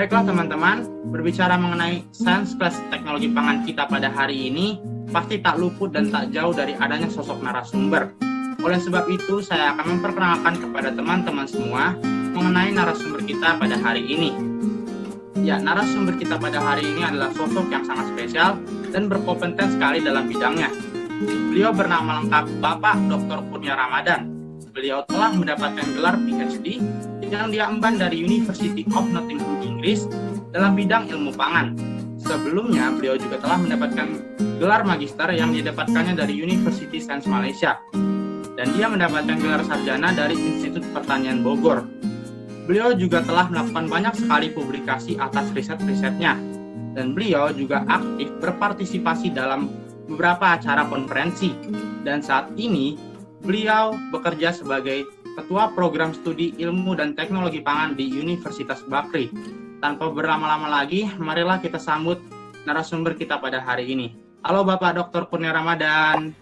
Baiklah teman-teman, berbicara mengenai Science Class Teknologi Pangan kita pada hari ini, pasti tak luput dan tak jauh dari adanya sosok narasumber. Oleh sebab itu, saya akan memperkenalkan kepada teman-teman semua mengenai narasumber kita pada hari ini. Ya, narasumber kita pada hari ini adalah sosok yang sangat spesial dan berkompeten sekali dalam bidangnya. Beliau bernama lengkap Bapak Dr. Kurnia Ramadan. Beliau telah mendapatkan gelar PhD yang diemban dari University of Nottingham, Inggris dalam bidang ilmu pangan. Sebelumnya, beliau juga telah mendapatkan gelar magister yang didapatkannya dari University Science Malaysia. Dan dia mendapatkan gelar sarjana dari Institut Pertanian Bogor. Beliau juga telah melakukan banyak sekali publikasi atas riset-risetnya. Dan beliau juga aktif berpartisipasi dalam beberapa acara konferensi. Dan saat ini, beliau bekerja sebagai Ketua Program Studi Ilmu dan Teknologi Pangan di Universitas Bakri. Tanpa berlama-lama lagi, marilah kita sambut narasumber kita pada hari ini. Halo Bapak Dr. Kurnia Ramadan.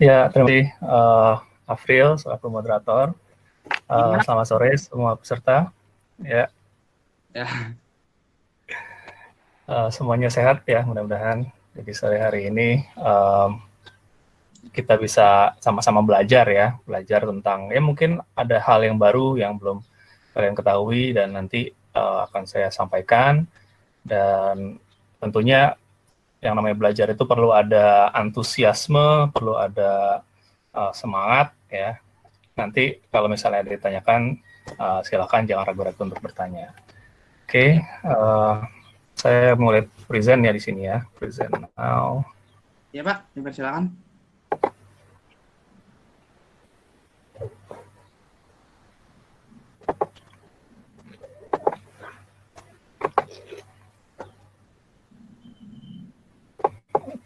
Ya, terima kasih Afril selaku moderator. Selamat sore semua peserta. Ya. Semuanya sehat ya, mudah-mudahan. Jadi sore hari ini kita bisa sama-sama belajar tentang mungkin ada hal yang baru yang belum kalian ketahui dan nanti akan saya sampaikan. Dan tentunya yang namanya belajar itu perlu ada antusiasme, perlu ada semangat ya. Nanti kalau misalnya ada ditanyakan, silakan jangan ragu-ragu untuk bertanya. Oke, saya mulai present ya di sini ya, present now. Ya Pak, dipersilakan.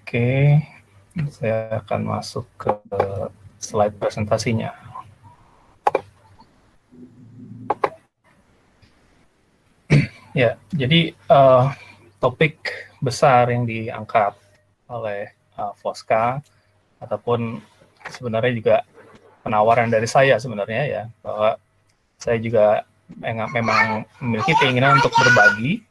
Oke, saya akan masuk ke slide presentasinya. Ya, jadi topik besar yang diangkat oleh Fosca ataupun sebenarnya juga penawaran dari saya sebenarnya ya, bahwa saya juga memang memiliki keinginan untuk berbagi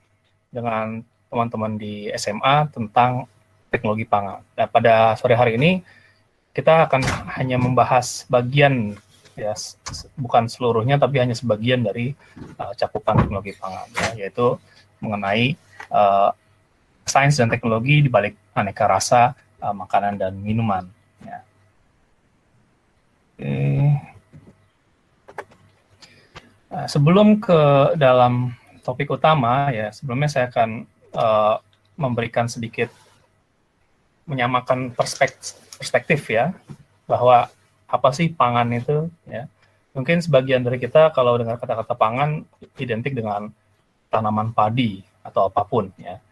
dengan teman-teman di SMA tentang teknologi pangan. Nah, pada sore hari ini kita akan hanya membahas bagian ya, bukan seluruhnya tapi hanya sebagian dari cakupan teknologi pangan, ya, yaitu mengenai sains dan teknologi di balik aneka rasa makanan dan minuman. Ya. Nah, sebelum ke dalam topik utama ya, sebelumnya saya akan memberikan sedikit menyamakan perspektif ya, bahwa apa sih pangan itu ya. Mungkin sebagian dari kita kalau dengar kata-kata pangan identik dengan tanaman padi atau apapun ya.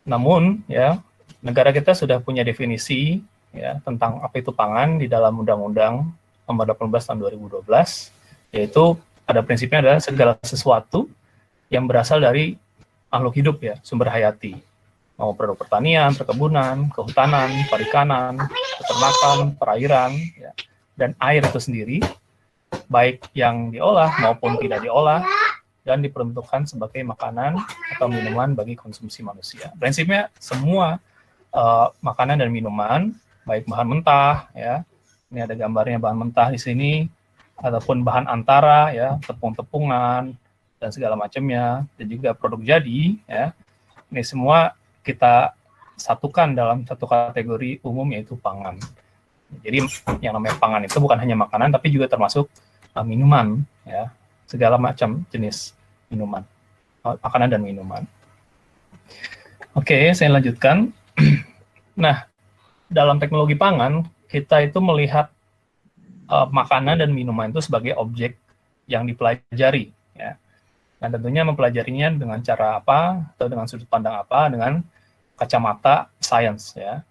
Namun ya, negara kita sudah punya definisi ya tentang apa itu pangan di dalam Undang-Undang Nomor 18 Tahun 2012, yaitu pada prinsipnya adalah segala sesuatu yang berasal dari makhluk hidup ya, sumber hayati. Mau produk pertanian, perkebunan, kehutanan, perikanan, peternakan, perairan, ya, dan air itu sendiri, baik yang diolah maupun tidak diolah, dan diperuntukkan sebagai makanan atau minuman bagi konsumsi manusia. Prinsipnya semua makanan dan minuman, baik bahan mentah, ya, ini ada gambarnya bahan mentah di sini, ataupun bahan antara, ya, tepung-tepungan dan segala macamnya, dan juga produk jadi, ya, ini semua kita satukan dalam satu kategori umum yaitu pangan. Jadi yang namanya pangan itu bukan hanya makanan tapi juga termasuk minuman ya, segala macam jenis minuman, makanan dan minuman. Oke, saya lanjutkan. Nah, dalam teknologi pangan kita itu melihat makanan dan minuman itu sebagai objek yang dipelajari ya. Dan tentunya mempelajarinya dengan cara apa atau dengan sudut pandang apa, dengan kacamata sains ya.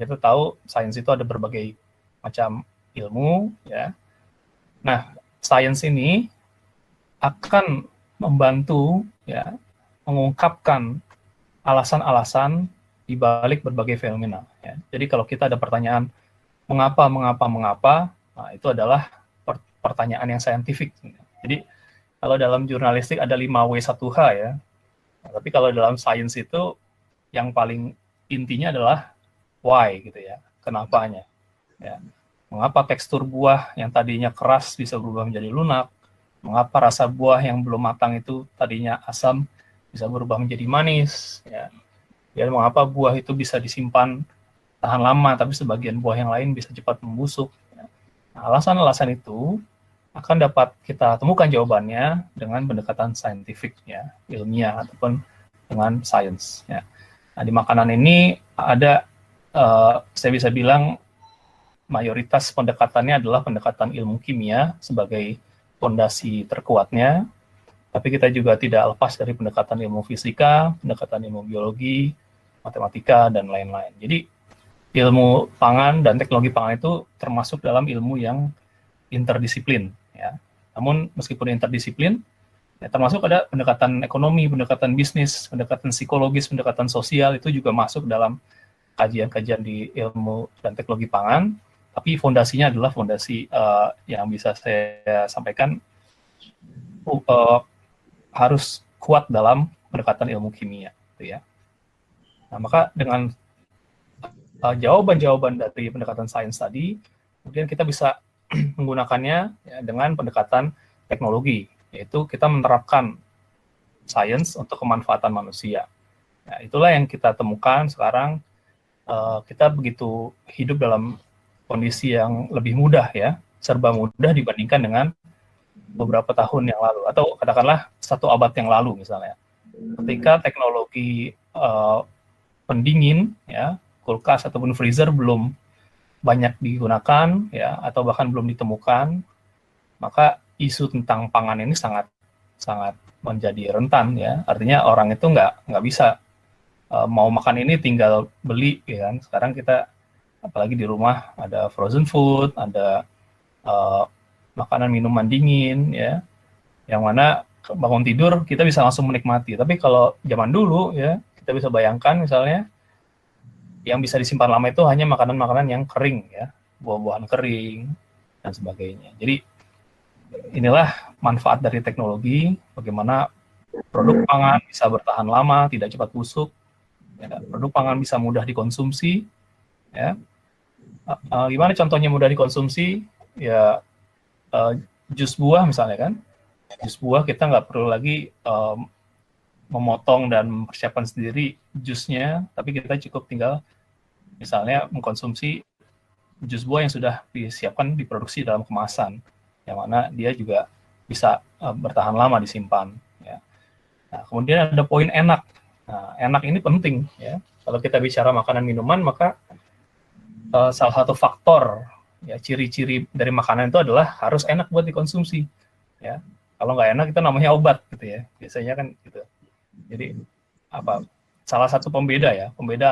Kita tahu sains itu ada berbagai macam ilmu ya. Nah, sains ini akan membantu ya mengungkapkan alasan-alasan di balik berbagai fenomena ya. Jadi kalau kita ada pertanyaan mengapa, nah, itu adalah pertanyaan yang saintifik. Jadi kalau dalam jurnalistik ada 5W1H ya. Nah, tapi kalau dalam sains itu yang paling intinya adalah why gitu ya, kenapanya. Ya. Mengapa tekstur buah yang tadinya keras bisa berubah menjadi lunak? Mengapa rasa buah yang belum matang itu tadinya asam bisa berubah menjadi manis? Ya. Dan mengapa buah itu bisa disimpan tahan lama, tapi sebagian buah yang lain bisa cepat membusuk? Ya. Nah, alasan-alasan itu akan dapat kita temukan jawabannya dengan pendekatan saintifik, ya, ilmiah ataupun dengan sains. Ya. Nah, di makanan ini ada, saya bisa bilang mayoritas pendekatannya adalah pendekatan ilmu kimia sebagai fondasi terkuatnya, tapi kita juga tidak lepas dari pendekatan ilmu fisika, pendekatan ilmu biologi, matematika, dan lain-lain. Jadi ilmu pangan dan teknologi pangan itu termasuk dalam ilmu yang interdisiplin. Ya. Namun meskipun interdisiplin, ya, termasuk ada pendekatan ekonomi, pendekatan bisnis, pendekatan psikologis, pendekatan sosial, itu juga masuk dalam kajian-kajian di ilmu dan teknologi pangan, tapi fondasinya adalah fondasi yang bisa saya sampaikan harus kuat dalam pendekatan ilmu kimia. Gitu ya. Nah, maka dengan jawaban-jawaban dari pendekatan sains tadi, kemudian kita bisa menggunakannya ya, dengan pendekatan teknologi, yaitu kita menerapkan sains untuk kemanfaatan manusia. Nah, itulah yang kita temukan sekarang. Kita begitu hidup dalam kondisi yang lebih mudah ya, serba mudah dibandingkan dengan beberapa tahun yang lalu, atau katakanlah 1 abad yang lalu misalnya. Ketika teknologi pendingin, ya, kulkas ataupun freezer belum banyak digunakan, ya, atau bahkan belum ditemukan, maka isu tentang pangan ini sangat menjadi rentan, ya. Artinya orang itu nggak bisa mau makan ini tinggal beli, ya kan. Sekarang kita apalagi di rumah ada frozen food, ada makanan minuman dingin, ya, yang mana bangun tidur kita bisa langsung menikmati. Tapi kalau zaman dulu, ya, kita bisa bayangkan misalnya yang bisa disimpan lama itu hanya makanan-makanan yang kering, ya, buah-buahan kering dan sebagainya. Jadi inilah manfaat dari teknologi, bagaimana produk pangan bisa bertahan lama, tidak cepat busuk, ya, produk pangan bisa mudah dikonsumsi, ya. Gimana contohnya mudah dikonsumsi? Ya, jus buah misalnya kan, jus buah kita nggak perlu lagi memotong dan mempersiapkan sendiri jusnya, tapi kita cukup tinggal misalnya mengkonsumsi jus buah yang sudah disiapkan, diproduksi dalam kemasan, yang mana dia juga bisa bertahan lama disimpan. Ya. Nah, kemudian ada poin enak. Nah, enak ini penting, ya. Kalau kita bicara makanan minuman, maka salah satu faktor, ya, ciri-ciri dari makanan itu adalah harus enak buat dikonsumsi. Ya. Kalau nggak enak itu namanya obat, gitu ya. Biasanya kan gitu. Jadi salah satu pembeda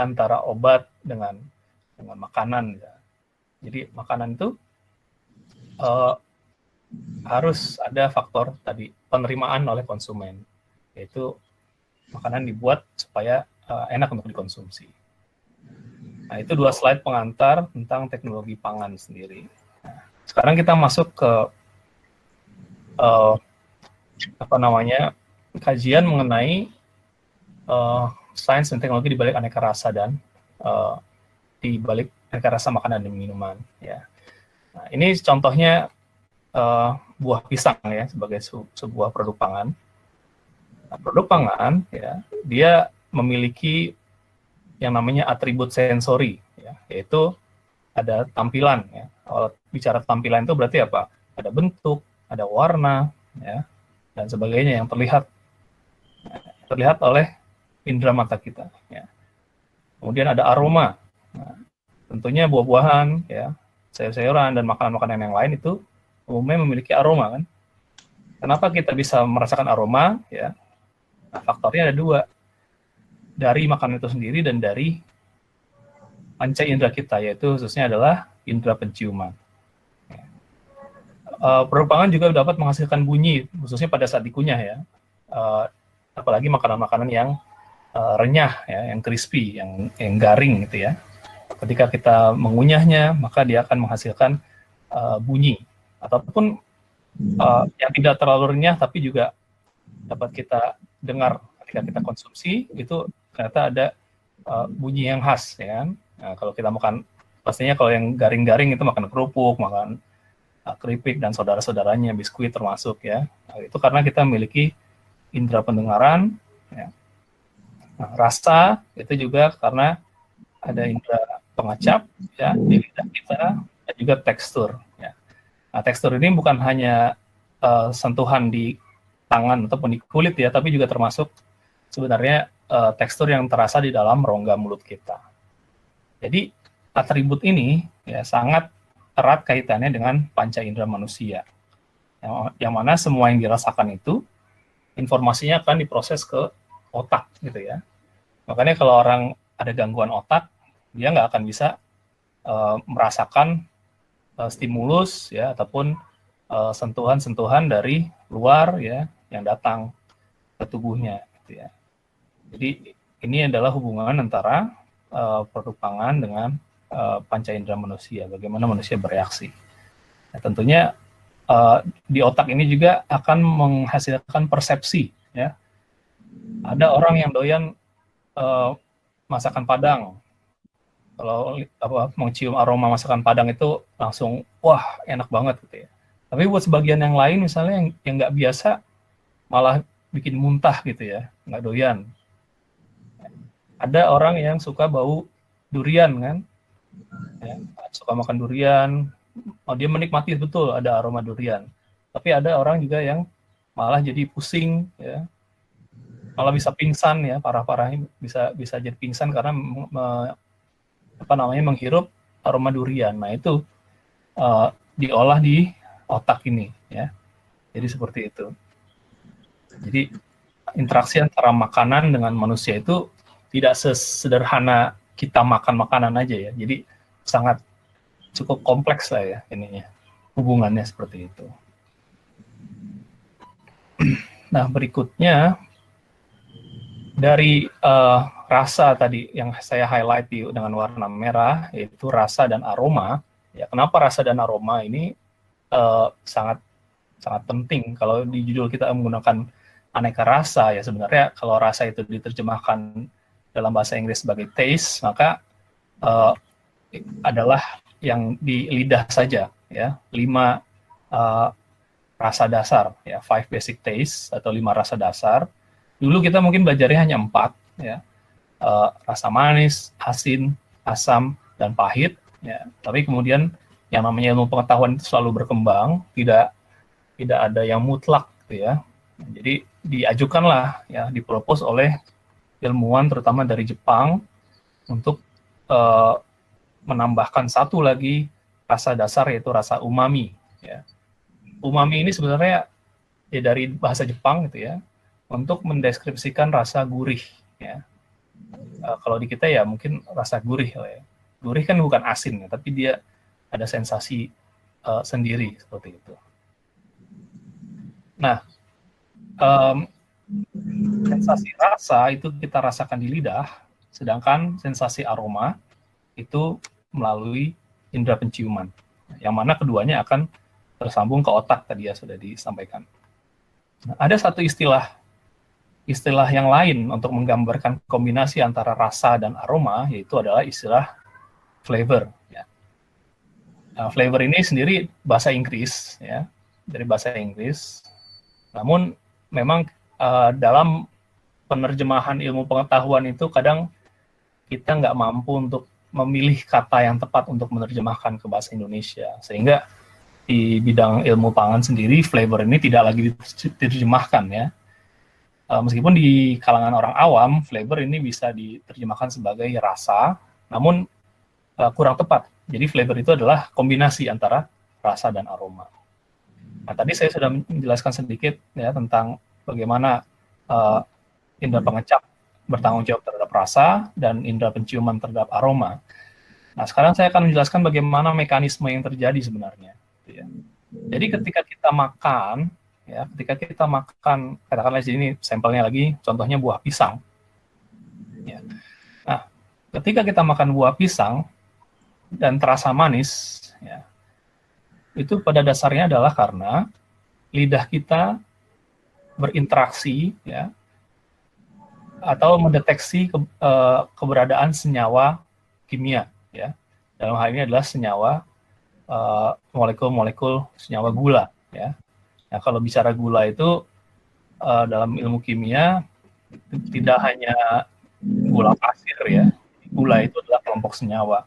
antara obat dengan makanan. Ya. Jadi makanan itu harus ada faktor tadi penerimaan oleh konsumen, yaitu makanan dibuat supaya enak untuk dikonsumsi. Nah, itu 2 slide pengantar tentang teknologi pangan sendiri. Nah, sekarang kita masuk ke kajian mengenai sains dan teknologi di balik aneka rasa dan di balik aneka rasa makanan dan minuman. Ya. Nah, ini contohnya buah pisang, ya, sebagai sebuah produk pangan. Nah, produk pangan, ya, dia memiliki yang namanya atribut sensori, ya, yaitu ada tampilan. Ya. Kalau bicara tampilan itu berarti apa? Ada bentuk, ada warna, ya, dan sebagainya yang terlihat oleh indera mata kita. Ya. Kemudian ada aroma. Nah, tentunya buah-buahan, ya, sayur-sayuran dan makanan-makanan yang lain itu umumnya memiliki aroma, kan? Kenapa kita bisa merasakan aroma? Ya, nah, faktornya ada 2, dari makanan itu sendiri dan dari panca indera kita, yaitu khususnya adalah indera penciuman. Ya. Produk pangan juga dapat menghasilkan bunyi, khususnya pada saat dikunyah, ya. Apalagi makanan-makanan yang renyah, ya, yang crispy, yang garing, gitu ya. Ketika kita mengunyahnya, maka dia akan menghasilkan bunyi, ataupun yang tidak terlalu renyah tapi juga dapat kita dengar ketika kita konsumsi, itu ternyata ada bunyi yang khas, ya kan? Nah, kalau kita makan, pastinya kalau yang garing-garing itu makan kerupuk, makan keripik dan saudara-saudaranya, biskuit termasuk, ya. Nah, itu karena kita memiliki indera pendengaran, ya. Nah, rasa itu juga karena ada indera pengecap, ya, di lidah kita, dan juga tekstur, ya. Nah, tekstur ini bukan hanya sentuhan di tangan ataupun di kulit, ya, tapi juga termasuk sebenarnya tekstur yang terasa di dalam rongga mulut kita. Jadi atribut ini ya sangat erat kaitannya dengan panca indera manusia, yang mana semua yang dirasakan itu informasinya akan diproses ke otak, gitu ya. Makanya kalau orang ada gangguan otak, dia nggak akan bisa merasakan stimulus, ya, ataupun sentuhan-sentuhan dari luar, ya, yang datang ke tubuhnya, gitu ya. Jadi ini adalah hubungan antara produk pangan dengan panca indera manusia, bagaimana manusia bereaksi. Nah, tentunya di otak ini juga akan menghasilkan persepsi, ya. Ada orang yang doyan masakan Padang. Kalau mencium aroma masakan Padang itu langsung wah enak banget, gitu ya. Tapi buat sebagian yang lain misalnya yang nggak biasa malah bikin muntah, gitu ya, nggak doyan. Ada orang yang suka bau durian, kan, ya, suka makan durian, dia menikmati betul ada aroma durian. Tapi ada orang juga yang malah jadi pusing, ya, malah bisa pingsan, ya, parah-parahnya bisa jadi pingsan karena menghirup aroma durian. Nah, itu diolah di otak ini, ya. Jadi seperti itu. Jadi interaksi antara makanan dengan manusia itu tidak sesederhana kita makan makanan aja, ya. Jadi sangat cukup kompleks lah, ya, ininya, hubungannya seperti itu. Nah, berikutnya dari rasa tadi yang saya highlight dengan warna merah, yaitu rasa dan aroma. Ya, kenapa rasa dan aroma ini sangat sangat penting? Kalau di judul kita menggunakan aneka rasa, ya sebenarnya kalau rasa itu diterjemahkan dalam bahasa Inggris sebagai taste, maka adalah yang di lidah saja, ya, 5 rasa dasar, ya, 5 basic taste atau 5 rasa dasar. Dulu kita mungkin belajarnya hanya 4, ya, rasa manis, asin, asam, dan pahit, ya. Tapi kemudian yang namanya ilmu pengetahuan itu selalu berkembang, tidak ada yang mutlak, gitu ya. Jadi diajukanlah, ya, dipropos oleh ilmuwan terutama dari Jepang untuk menambahkan satu lagi rasa dasar, yaitu rasa umami, ya. Umami ini sebenarnya ya dari bahasa Jepang, gitu ya, untuk mendeskripsikan rasa gurih, ya. Kalau di kita ya mungkin rasa gurih, ya. Gurih kan bukan asin, ya, tapi dia ada sensasi sendiri seperti itu. Nah, sensasi rasa itu kita rasakan di lidah, sedangkan sensasi aroma itu melalui indera penciuman, yang mana keduanya akan tersambung ke otak, tadi ya sudah disampaikan. Nah, ada satu istilah yang lain untuk menggambarkan kombinasi antara rasa dan aroma, yaitu adalah istilah flavor, ya. Nah, flavor ini sendiri bahasa Inggris, ya, dari bahasa Inggris. Namun memang dalam penerjemahan ilmu pengetahuan itu kadang kita nggak mampu untuk memilih kata yang tepat untuk menerjemahkan ke bahasa Indonesia, sehingga di bidang ilmu pangan sendiri flavor ini tidak lagi diterjemahkan, ya. Meskipun di kalangan orang awam flavor ini bisa diterjemahkan sebagai rasa, namun kurang tepat. Jadi flavor itu adalah kombinasi antara rasa dan aroma. Nah, tadi saya sudah menjelaskan sedikit, ya, tentang bagaimana indera pengecap bertanggung jawab terhadap rasa dan indera penciuman terhadap aroma. Nah, sekarang saya akan menjelaskan bagaimana mekanisme yang terjadi sebenarnya, ya. Jadi ketika kita makan, ya, katakanlah di sini sampelnya lagi, contohnya buah pisang, ya. Nah, ketika kita makan buah pisang dan terasa manis, ya, itu pada dasarnya adalah karena lidah kita berinteraksi, ya, atau mendeteksi keberadaan senyawa kimia, ya. Dalam hal ini adalah senyawa molekul-molekul senyawa gula, ya. Nah, kalau bicara gula itu dalam ilmu kimia tidak hanya gula pasir, ya. Gula itu adalah kelompok senyawa.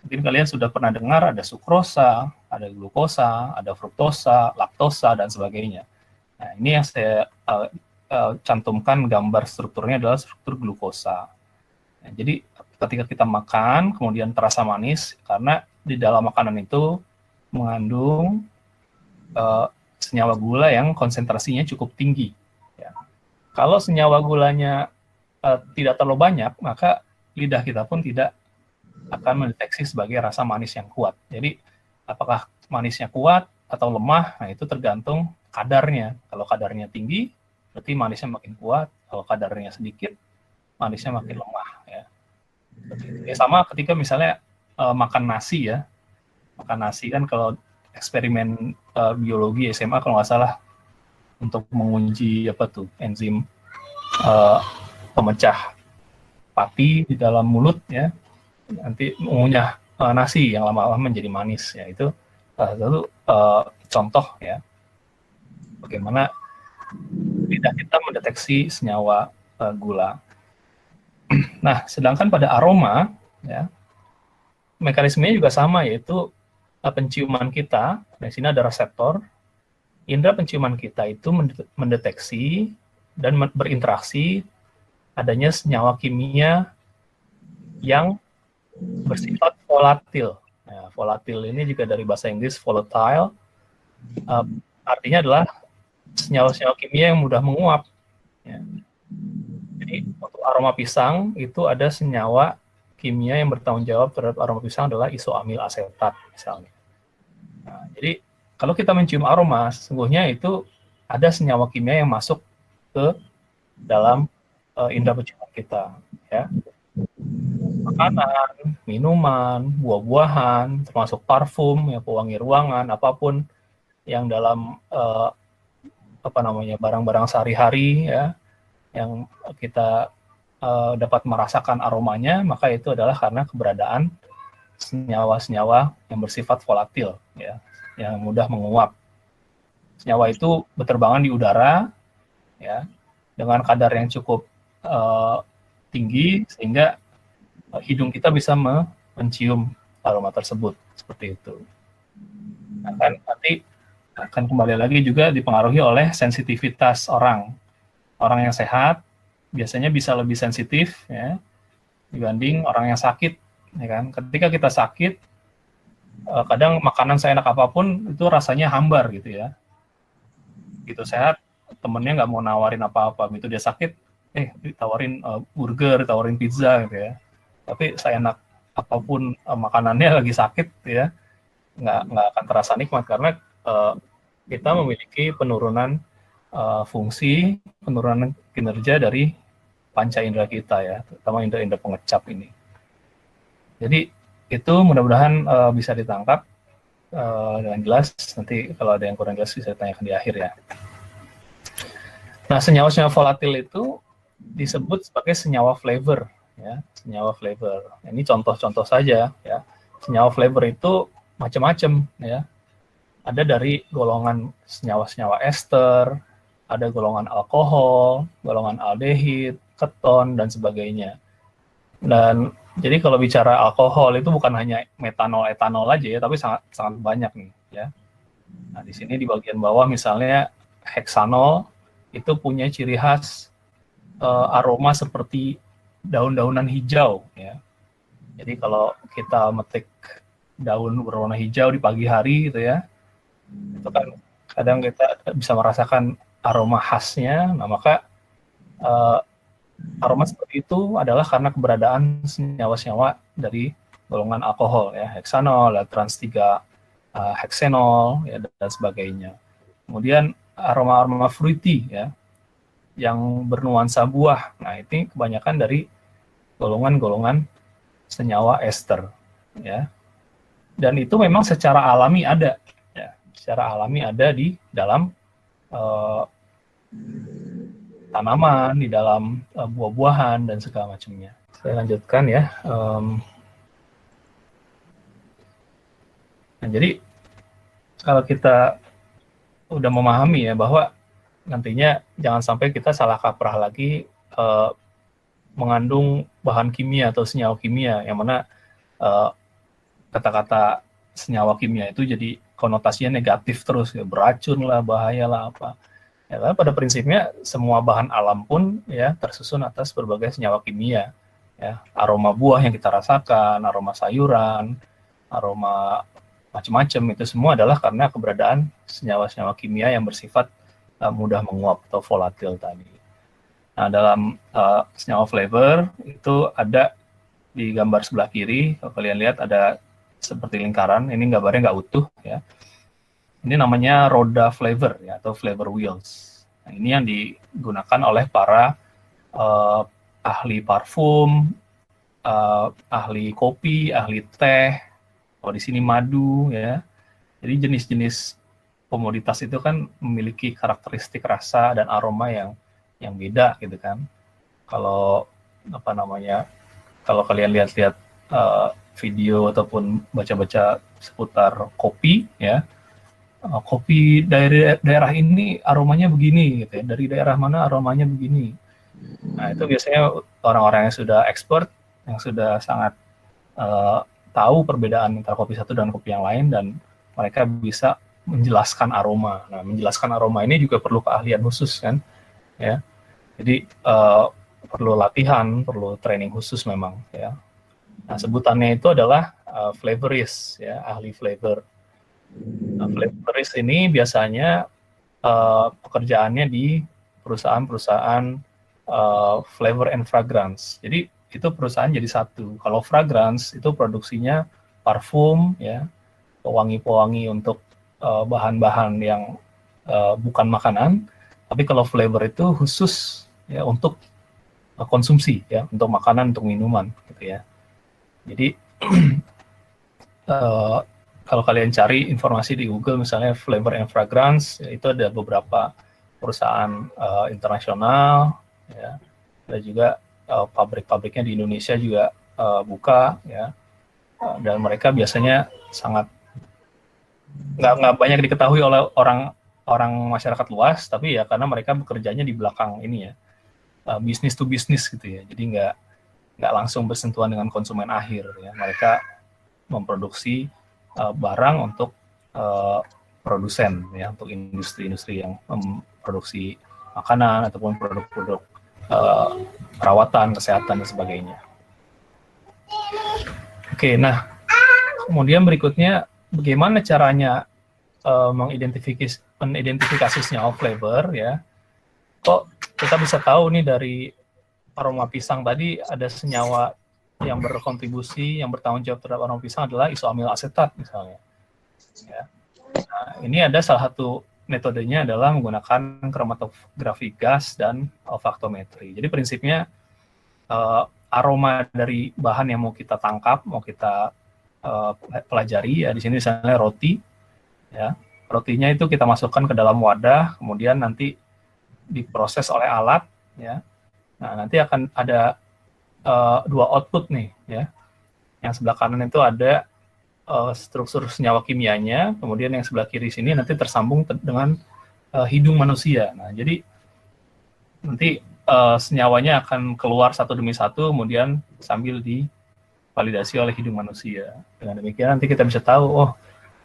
Mungkin kalian sudah pernah dengar ada sukrosa, ada glukosa, ada fruktosa, laktosa, dan sebagainya. Nah, ini yang saya cantumkan gambar strukturnya adalah struktur glukosa. Nah, jadi ketika kita makan, kemudian terasa manis, karena di dalam makanan itu mengandung senyawa gula yang konsentrasinya cukup tinggi. Ya. Kalau senyawa gulanya tidak terlalu banyak, maka lidah kita pun tidak akan mendeteksi sebagai rasa manis yang kuat. Jadi, apakah manisnya kuat atau lemah, nah itu tergantung kadarnya. Kalau kadarnya tinggi, berarti manisnya makin kuat. Kalau kadarnya sedikit, manisnya makin lemah. Ya. Sama ketika misalnya makan nasi, ya. Makan nasi kan kalau eksperimen biologi SMA kalau nggak salah untuk menguji enzim pemecah pati di dalam mulut, ya, nanti mengunyah nasi yang lama-lama menjadi manis, ya, itu salah satu contoh, ya, bagaimana lidah kita mendeteksi senyawa gula. Nah, sedangkan pada aroma, ya, mekanismenya juga sama, yaitu penciuman kita, di sini ada reseptor, indera penciuman kita itu mendeteksi dan berinteraksi adanya senyawa kimia yang bersifat volatil. Nah, volatil ini juga dari bahasa Inggris volatile, artinya adalah senyawa-senyawa kimia yang mudah menguap. Ya. Jadi untuk aroma pisang itu ada senyawa kimia yang bertanggung jawab terhadap aroma pisang adalah isoamil asetat misalnya. Nah, jadi kalau kita mencium aroma, sesungguhnya itu ada senyawa kimia yang masuk ke dalam indera penciuman kita, ya. Makanan, minuman, buah-buahan, termasuk parfum, ya, pewangi ruangan, apapun yang dalam barang-barang sehari-hari, ya, yang kita dapat merasakan aromanya, maka itu adalah karena keberadaan senyawa-senyawa yang bersifat volatil, ya, yang mudah menguap. Senyawa itu berterbangan di udara, ya, dengan kadar yang cukup tinggi sehingga hidung kita bisa mencium aroma tersebut, seperti itu. Nah, kan nanti akan kembali lagi juga dipengaruhi oleh sensitivitas orang. Orang yang sehat biasanya bisa lebih sensitif, ya, dibanding orang yang sakit, ya kan. Ketika kita sakit, kadang makanan seenak apapun itu rasanya hambar gitu, ya. Gitu sehat, temennya nggak mau nawarin apa-apa, gitu dia sakit, ditawarin burger, ditawarin pizza gitu, ya. Tapi seenak apapun makanannya lagi sakit, ya, nggak akan terasa nikmat karena kita memiliki penurunan fungsi, penurunan kinerja dari panca indera kita, ya, terutama indera pengecap ini. Jadi itu mudah-mudahan bisa ditangkap dengan jelas. Nanti kalau ada yang kurang jelas bisa ditanyakan di akhir, ya. Nah, senyawa-senyawa volatil itu disebut sebagai senyawa flavor, ya, senyawa flavor. Ini contoh-contoh saja, ya. Senyawa flavor itu macam-macam, ya. Ada dari golongan senyawa-senyawa ester, ada golongan alkohol, golongan aldehid, keton, dan sebagainya. Dan jadi kalau bicara alkohol itu bukan hanya metanol, etanol aja, ya, tapi sangat sangat banyak nih, ya. Nah, di sini di bagian bawah misalnya heksanol itu punya ciri khas aroma seperti daun-daunan hijau, ya. Jadi kalau kita metik daun berwarna hijau di pagi hari gitu, ya, itu kan kadang kita bisa merasakan aroma khasnya. Nah, maka aroma seperti itu adalah karena keberadaan senyawa-senyawa dari golongan alkohol, ya, heksanol, trans 3 heksenol, ya, dan sebagainya. Kemudian aroma-aroma fruity, ya, yang bernuansa buah. Nah, ini kebanyakan dari golongan-golongan senyawa ester, ya. Dan itu memang secara alami ada, ya, secara alami ada di dalam uh, tanaman, di dalam buah-buahan dan segala macamnya. Saya lanjutkan ya. Nah, jadi kalau kita udah memahami ya bahwa nantinya jangan sampai kita salah kaprah lagi mengandung bahan kimia atau senyawa kimia, yang mana kata-kata senyawa kimia itu jadi konotasinya negatif terus, ya, beracun lah, bahaya lah apa. Ya, pada prinsipnya semua bahan alam pun ya tersusun atas berbagai senyawa kimia. Ya, aroma buah yang kita rasakan, aroma sayuran, aroma macam-macam, itu semua adalah karena keberadaan senyawa-senyawa kimia yang bersifat mudah menguap atau volatil tadi. Nah, dalam senyawa flavor itu ada di gambar sebelah kiri, kalau kalian lihat ada seperti lingkaran, ini gambarnya nggak utuh ya. Ini namanya roda flavor ya, atau flavor wheels. Nah, ini yang digunakan oleh para ahli parfum, ahli kopi, ahli teh, kalau di sini madu ya. Jadi jenis-jenis komoditas itu kan memiliki karakteristik rasa dan aroma yang beda gitu kan. Kalau apa namanya, kalau kalian lihat-lihat video ataupun baca-baca seputar kopi ya, kopi dari daerah ini aromanya begini gitu ya, dari daerah mana aromanya begini. Nah, itu biasanya orang-orang yang sudah expert, yang sudah sangat tahu perbedaan antara kopi satu dan kopi yang lain, dan mereka bisa menjelaskan aroma. Nah, menjelaskan aroma ini juga perlu keahlian khusus kan, ya. Jadi perlu latihan, perlu training khusus memang, ya. Nah, sebutannya itu adalah flavorist, ya, ahli flavor. Nah, flavorist ini biasanya pekerjaannya di perusahaan-perusahaan flavor and fragrance. Jadi itu perusahaan jadi satu. Kalau fragrance itu produksinya parfum, ya, pewangi-pewangi untuk bahan-bahan yang bukan makanan. Tapi kalau flavor itu khusus ya untuk konsumsi, ya, untuk makanan, untuk minuman, gitu ya. Jadi kalau kalian cari informasi di Google, misalnya flavor and fragrance, ya, itu ada beberapa perusahaan internasional, ya, ada juga pabrik-pabriknya di Indonesia juga buka, ya, dan mereka biasanya sangat nggak banyak diketahui oleh orang masyarakat luas, tapi ya karena mereka bekerjanya di belakang ini ya, bisnis to bisnis gitu ya, jadi nggak langsung bersentuhan dengan konsumen akhir ya, mereka memproduksi barang untuk produsen ya, untuk industri-industri yang memproduksi makanan ataupun produk-produk perawatan, kesehatan dan sebagainya. Oke, nah kemudian berikutnya bagaimana caranya mengidentifikasi senyawa flavor ya? Kok kita bisa tahu nih dari aroma pisang tadi ada senyawa yang berkontribusi, yang bertanggung jawab terhadap aroma pisang adalah isoamil asetat misalnya. Ya. Nah, ini ada salah satu metodenya adalah menggunakan kromatografi gas dan olfaktometri. Jadi prinsipnya aroma dari bahan yang mau kita tangkap, mau kita pelajari ya, di sini misalnya roti, ya, rotinya itu kita masukkan ke dalam wadah, kemudian nanti diproses oleh alat, ya. Nah, nanti akan ada dua output nih, ya. Yang sebelah kanan itu ada struktur senyawa kimianya, kemudian yang sebelah kiri sini nanti tersambung dengan hidung manusia. Nah, jadi nanti senyawanya akan keluar satu demi satu, kemudian sambil divalidasi oleh hidung manusia. Dengan demikian nanti kita bisa tahu, oh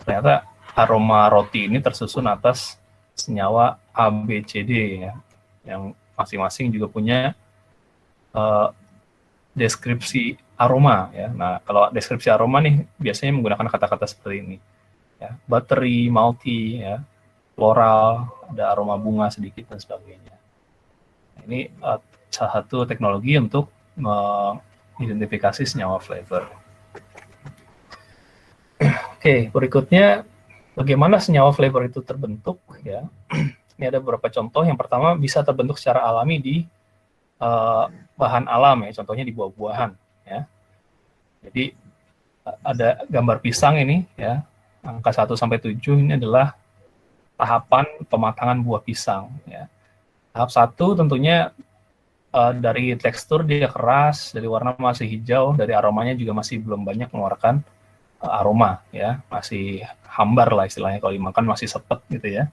ternyata aroma roti ini tersusun atas senyawa A, B, C, D, ya, yang masing-masing juga punya deskripsi aroma ya. Nah, kalau deskripsi aroma nih biasanya menggunakan kata-kata seperti ini. Ya, buttery, malty, ya, floral, ada aroma bunga sedikit dan sebagainya. Nah, ini salah satu teknologi untuk mengidentifikasi senyawa flavor. Oke, berikutnya bagaimana senyawa flavor itu terbentuk ya. Ini ada beberapa contoh. Yang pertama bisa terbentuk secara alami di bahan alam ya, contohnya di buah-buahan ya. Jadi ada gambar pisang ini ya, angka 1 sampai 7 ini adalah tahapan pematangan buah pisang. Ya. Tahap 1 tentunya dari tekstur dia keras, dari warna masih hijau, dari aromanya juga masih belum banyak mengeluarkan aroma, ya, masih hambar lah istilahnya, kalau dimakan masih sepet gitu ya.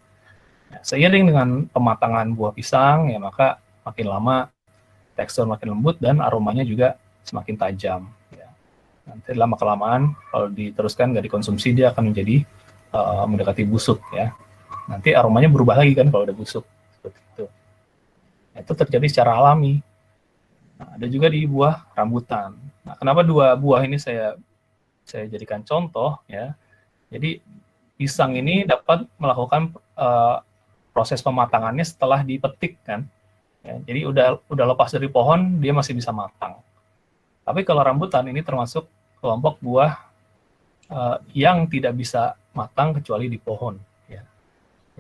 Seiring dengan pematangan buah pisang, ya maka makin lama tekstur makin lembut dan aromanya juga semakin tajam. Ya. Nanti lama kelamaan kalau diteruskan nggak dikonsumsi dia akan menjadi mendekati busuk ya. Nanti aromanya berubah lagi kan kalau udah busuk seperti itu. Itu terjadi secara alami. Nah, ada juga di buah rambutan. Nah, kenapa dua buah ini saya jadikan contoh ya. Jadi pisang ini dapat melakukan proses pematangannya setelah dipetik kan. Ya, jadi udah lepas dari pohon dia masih bisa matang. Tapi kalau rambutan ini termasuk kelompok buah yang tidak bisa matang kecuali di pohon. Ya.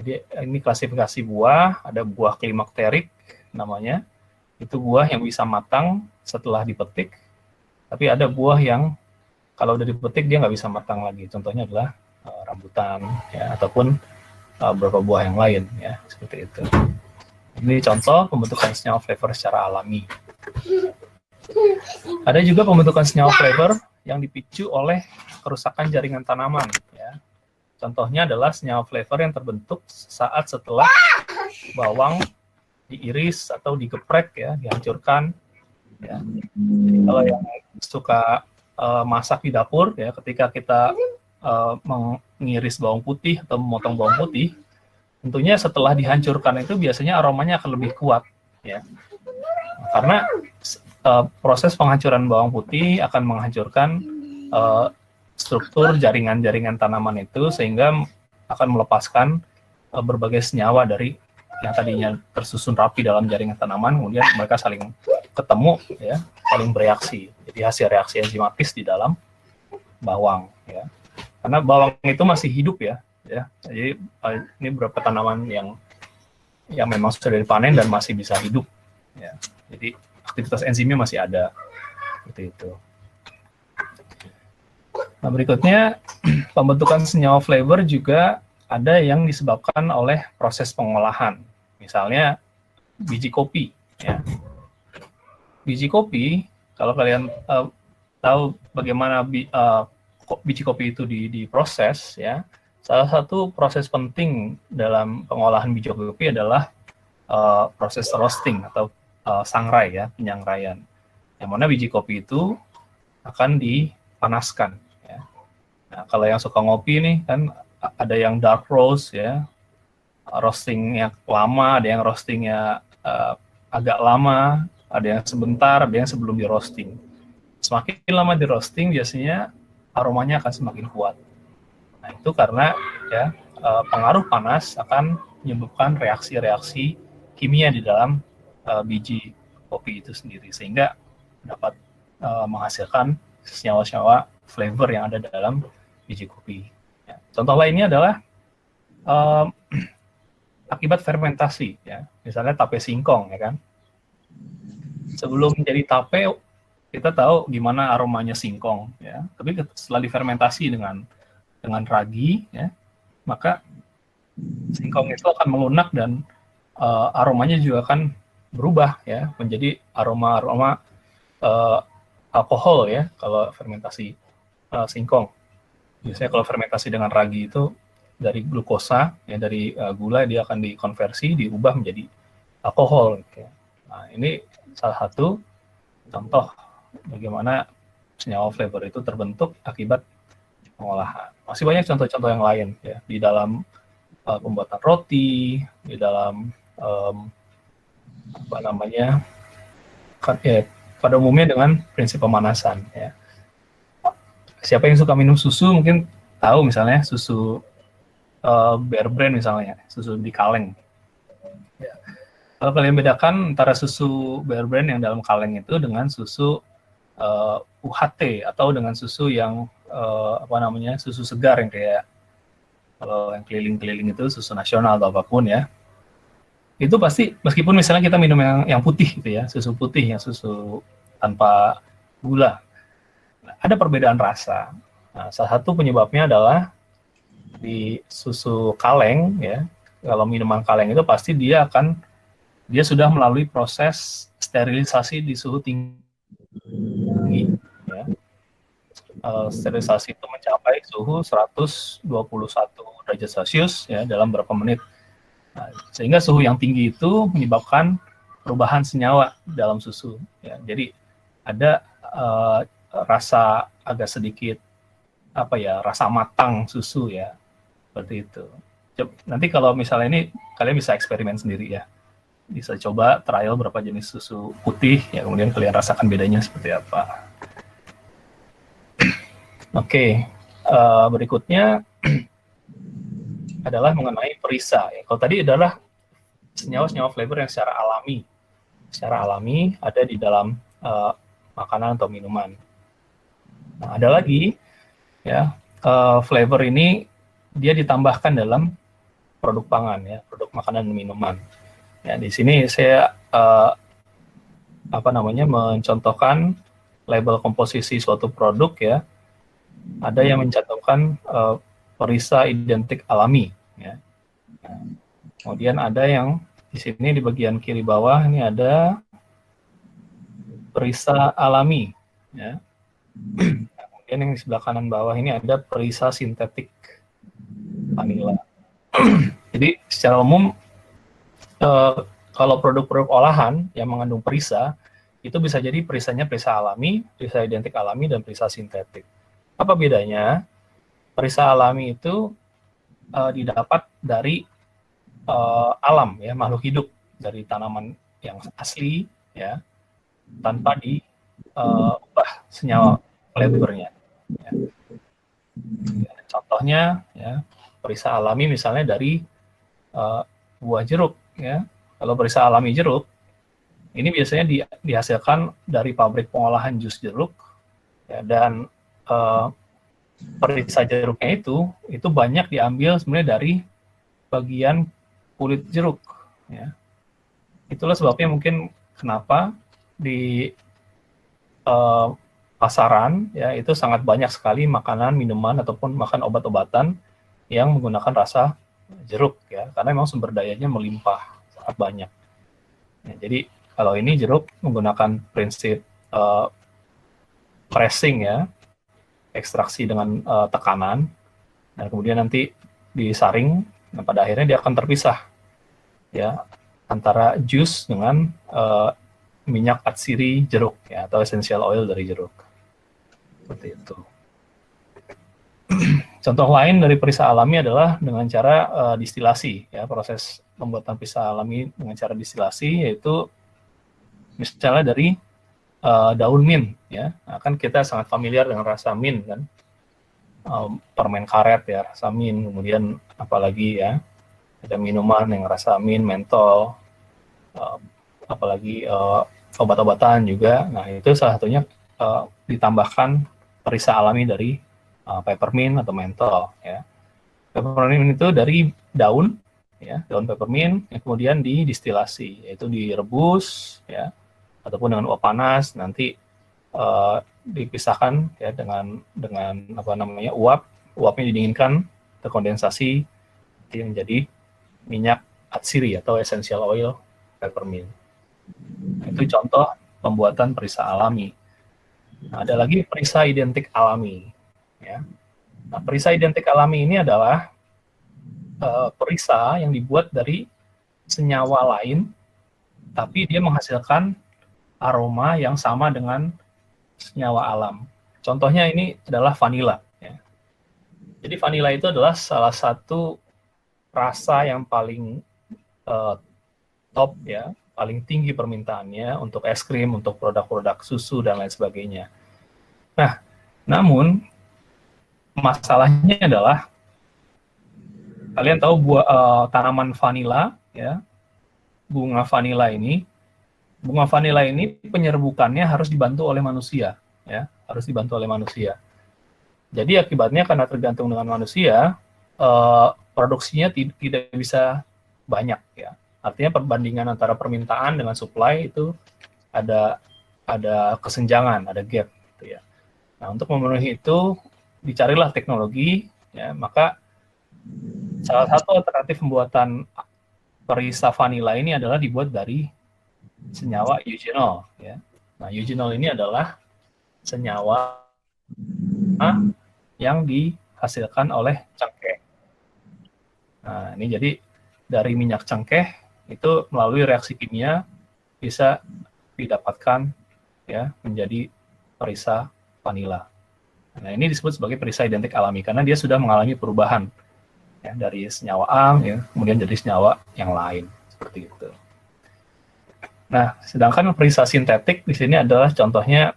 Jadi ini klasifikasi buah, ada buah klimakterik namanya, itu buah yang bisa matang setelah dipetik, tapi ada buah yang kalau udah dipetik dia nggak bisa matang lagi. Contohnya adalah rambutan, ya, ataupun beberapa buah yang lain, ya, seperti itu. Ini contoh pembentukan senyawa flavor secara alami. Ada juga pembentukan senyawa flavor yang dipicu oleh kerusakan jaringan tanaman. Ya. Contohnya adalah senyawa flavor yang terbentuk saat setelah bawang diiris atau digeprek, ya, dihancurkan. Ya. Jadi kalau yang suka masak di dapur, ya, ketika kita mengiris bawang putih atau memotong bawang putih, tentunya setelah dihancurkan itu biasanya aromanya akan lebih kuat, ya. Karena proses penghancuran bawang putih akan menghancurkan struktur jaringan-jaringan tanaman itu sehingga akan melepaskan berbagai senyawa dari yang tadinya tersusun rapi dalam jaringan tanaman, kemudian mereka saling ketemu, ya, saling bereaksi. Jadi hasil reaksi enzimatis di dalam bawang, ya. Karena bawang itu masih hidup, ya. Jadi ini beberapa tanaman yang memang sudah dipanen dan masih bisa hidup, ya. Jadi aktivitas enzimnya masih ada, seperti itu. Nah, berikutnya pembentukan senyawa flavor juga ada yang disebabkan oleh proses pengolahan. Misalnya biji kopi, ya. Biji kopi, kalau kalian tahu bagaimana biji kopi itu diproses, ya. Salah satu proses penting dalam pengolahan biji kopi adalah proses roasting atau sangrai, ya, penyangraian. Yang mana biji kopi itu akan dipanaskan. Ya. Nah, kalau yang suka ngopi nih kan ada yang dark roast, ya, roastingnya lama, ada yang roastingnya agak lama, ada yang sebentar, ada yang sebelum di roasting. Semakin lama di roasting biasanya aromanya akan semakin kuat. Nah, itu karena, ya, pengaruh panas akan menyebabkan reaksi-reaksi kimia di dalam biji kopi itu sendiri sehingga dapat menghasilkan senyawa-senyawa flavor yang ada dalam biji kopi. Ya. Contoh lainnya adalah akibat fermentasi, ya. Misalnya tape singkong, ya kan. Sebelum menjadi tape kita tahu gimana aromanya singkong, ya. Tapi setelah difermentasi dengan ragi, ya, maka singkong itu akan melunak dan aromanya juga akan berubah, ya, menjadi aroma alkohol, ya, kalau fermentasi singkong. Biasanya kalau fermentasi dengan ragi itu dari glukosa, ya, dari gula dia akan dikonversi, diubah menjadi alkohol. Gitu. Nah, ini salah satu contoh bagaimana senyawa flavor itu terbentuk akibat pengolahan. Masih banyak contoh-contoh yang lain, ya, di dalam pembuatan roti, di dalam pada umumnya dengan prinsip pemanasan. Ya. Siapa yang suka minum susu mungkin tahu misalnya susu Bear Brand misalnya, susu di kaleng. Ya. Kalau kalian bedakan antara susu Bear Brand yang dalam kaleng itu dengan susu UHT atau dengan susu yang susu segar yang kayak kalau yang keliling-keliling itu susu nasional atau apapun, ya. Itu pasti meskipun misalnya kita minum yang putih gitu, ya, susu putih yang susu tanpa gula, ada perbedaan rasa. Nah, salah satu penyebabnya adalah di susu kaleng ya, kalau minuman kaleng itu pasti dia sudah melalui proses sterilisasi di suhu tinggi ya. Sterilisasi itu mencapai suhu 121 derajat Celcius ya dalam beberapa menit. Nah, sehingga suhu yang tinggi itu menyebabkan perubahan senyawa dalam susu ya. Jadi ada rasa agak sedikit rasa matang susu ya, seperti itu. Nanti kalau misalnya ini kalian bisa eksperimen sendiri ya, bisa coba trial berapa jenis susu putih ya, kemudian kalian rasakan bedanya seperti apa. Oke, berikutnya adalah mengenai perisa ya. Kalau tadi adalah senyawa-senyawa flavor yang secara alami ada di dalam makanan atau minuman. Nah, ada lagi ya, flavor ini dia ditambahkan dalam produk pangan ya, produk makanan dan minuman. Ya, di sini saya mencontohkan label komposisi suatu produk ya. Ada yang mencantumkan perisa identik alami ya. Nah, kemudian ada yang di sini di bagian kiri bawah ini ada perisa alami ya. Kemudian yang di sebelah kanan bawah ini ada perisa sintetik vanila. Jadi secara umum kalau produk-produk olahan yang mengandung perisa itu bisa jadi perisanya perisa alami, perisa identik alami, dan perisa sintetik. Apa bedanya? Perisa alami itu didapat dari alam ya, makhluk hidup, dari tanaman yang asli ya, tanpa diubah senyawa flavornya. Ya. Contohnya ya, perisa alami misalnya dari buah jeruk ya. Kalau perisa alami jeruk ini biasanya dihasilkan dari pabrik pengolahan jus jeruk ya, dan perisa jeruknya itu banyak diambil sebenarnya dari bagian kulit jeruk ya. Itulah sebabnya mungkin kenapa di pasaran ya itu sangat banyak sekali makanan, minuman ataupun makan obat-obatan yang menggunakan rasa jeruk ya, karena memang sumber dayanya melimpah, sangat banyak. Ya, jadi kalau ini jeruk menggunakan prinsip pressing ya, ekstraksi dengan tekanan, dan kemudian nanti disaring, dan pada akhirnya dia akan terpisah ya antara jus dengan minyak atsiri jeruk ya, atau essential oil dari jeruk, seperti itu. Contoh lain dari perisa alami adalah dengan cara distilasi ya, proses pembuatan perisa alami dengan cara distilasi, yaitu misalnya dari daun mint ya. Nah, kan kita sangat familiar dengan rasa mint kan, permen karet ya, rasa mint, kemudian apalagi ya ada minuman yang rasa mint, mentol, apalagi obat-obatan juga. Nah, itu salah satunya ditambahkan perisa alami dari peppermint atau mentol ya. Peppermint itu dari daun ya, daun peppermint yang kemudian didistilasi, yaitu direbus ya, ataupun dengan uap panas, nanti dipisahkan ya dengan uapnya didinginkan, terkondensasi, yang menjadi minyak atsiri atau essential oil peppermint. Itu contoh pembuatan perisa alami. Nah, ada lagi perisa identik alami ya. Nah, perisa identik alami ini adalah perisa yang dibuat dari senyawa lain, tapi dia menghasilkan aroma yang sama dengan senyawa alam. Contohnya ini adalah vanila. Ya. Jadi vanila itu adalah salah satu rasa yang paling top ya, paling tinggi permintaannya untuk es krim, untuk produk-produk susu dan lain sebagainya. Nah, namun masalahnya adalah kalian tahu tanaman vanila ya, bunga vanila ini penyerbukannya harus dibantu oleh manusia ya, harus dibantu oleh manusia. Jadi akibatnya karena tergantung dengan manusia, produksinya tidak bisa banyak ya. Artinya perbandingan antara permintaan dengan supply itu ada kesenjangan, ada gap gitu ya. Nah, untuk memenuhi itu dicarilah teknologi ya, maka Salah satu alternatif pembuatan perisa vanila ini adalah dibuat dari senyawa eugenol. Ya. Nah, eugenol ini adalah senyawa yang dihasilkan oleh cengkeh. Nah, ini jadi dari minyak cengkeh itu melalui reaksi kimia bisa didapatkan ya menjadi perisa vanila. Nah, ini disebut sebagai perisa identik alami karena dia sudah mengalami perubahan ya, dari senyawa A ya, kemudian jadi senyawa yang lain seperti itu. Nah, sedangkan perisa sintetik di sini adalah contohnya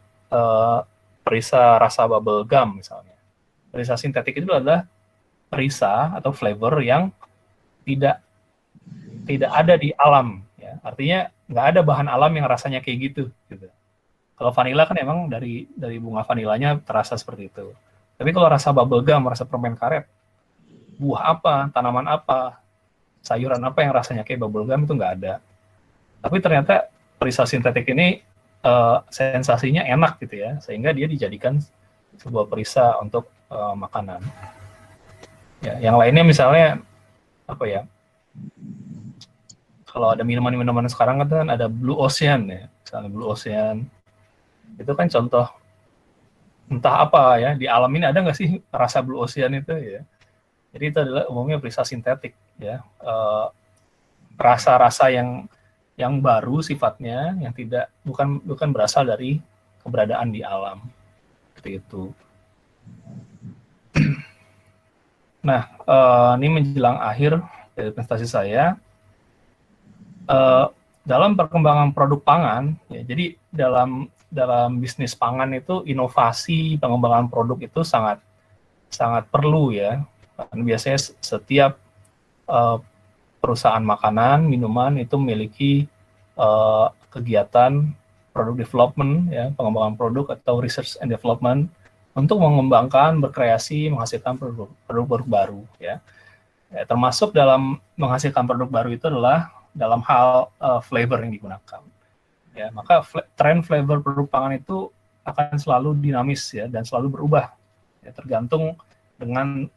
perisa rasa bubble gum misalnya. Perisa sintetik itu adalah perisa atau flavor yang tidak ada di alam. Ya. Artinya nggak ada bahan alam yang rasanya kayak gitu. Kalau vanila kan emang dari bunga vanilanya terasa seperti itu. Tapi kalau rasa bubble gum, rasa permen karet, buah apa, tanaman apa, sayuran apa yang rasanya kayak bubble gum itu nggak ada. Tapi ternyata perisa sintetik ini sensasinya enak gitu ya, sehingga dia dijadikan sebuah perisa untuk makanan. Ya, yang lainnya misalnya apa ya? Kalau ada minuman-minuman sekarang kan ada Blue Ocean ya, misalnya Blue Ocean itu kan contoh entah apa ya di alam ini ada nggak sih rasa Blue Ocean itu ya. Jadi itu adalah umumnya perisa sintetik ya, rasa-rasa yang baru sifatnya, yang bukan berasal dari keberadaan di alam seperti itu. Nah, ini menjelang akhir dari presentasi saya. Dalam perkembangan produk pangan, ya, jadi dalam bisnis pangan itu inovasi pengembangan produk itu sangat perlu ya. Karena biasanya setiap perusahaan makanan, minuman itu memiliki kegiatan product development, ya, pengembangan produk atau research and development untuk mengembangkan, berkreasi, menghasilkan produk baru. Ya. Termasuk dalam menghasilkan produk baru itu adalah dalam hal flavor yang digunakan. Ya, maka tren flavor produk pangan itu akan selalu dinamis ya dan selalu berubah. Ya, tergantung dengan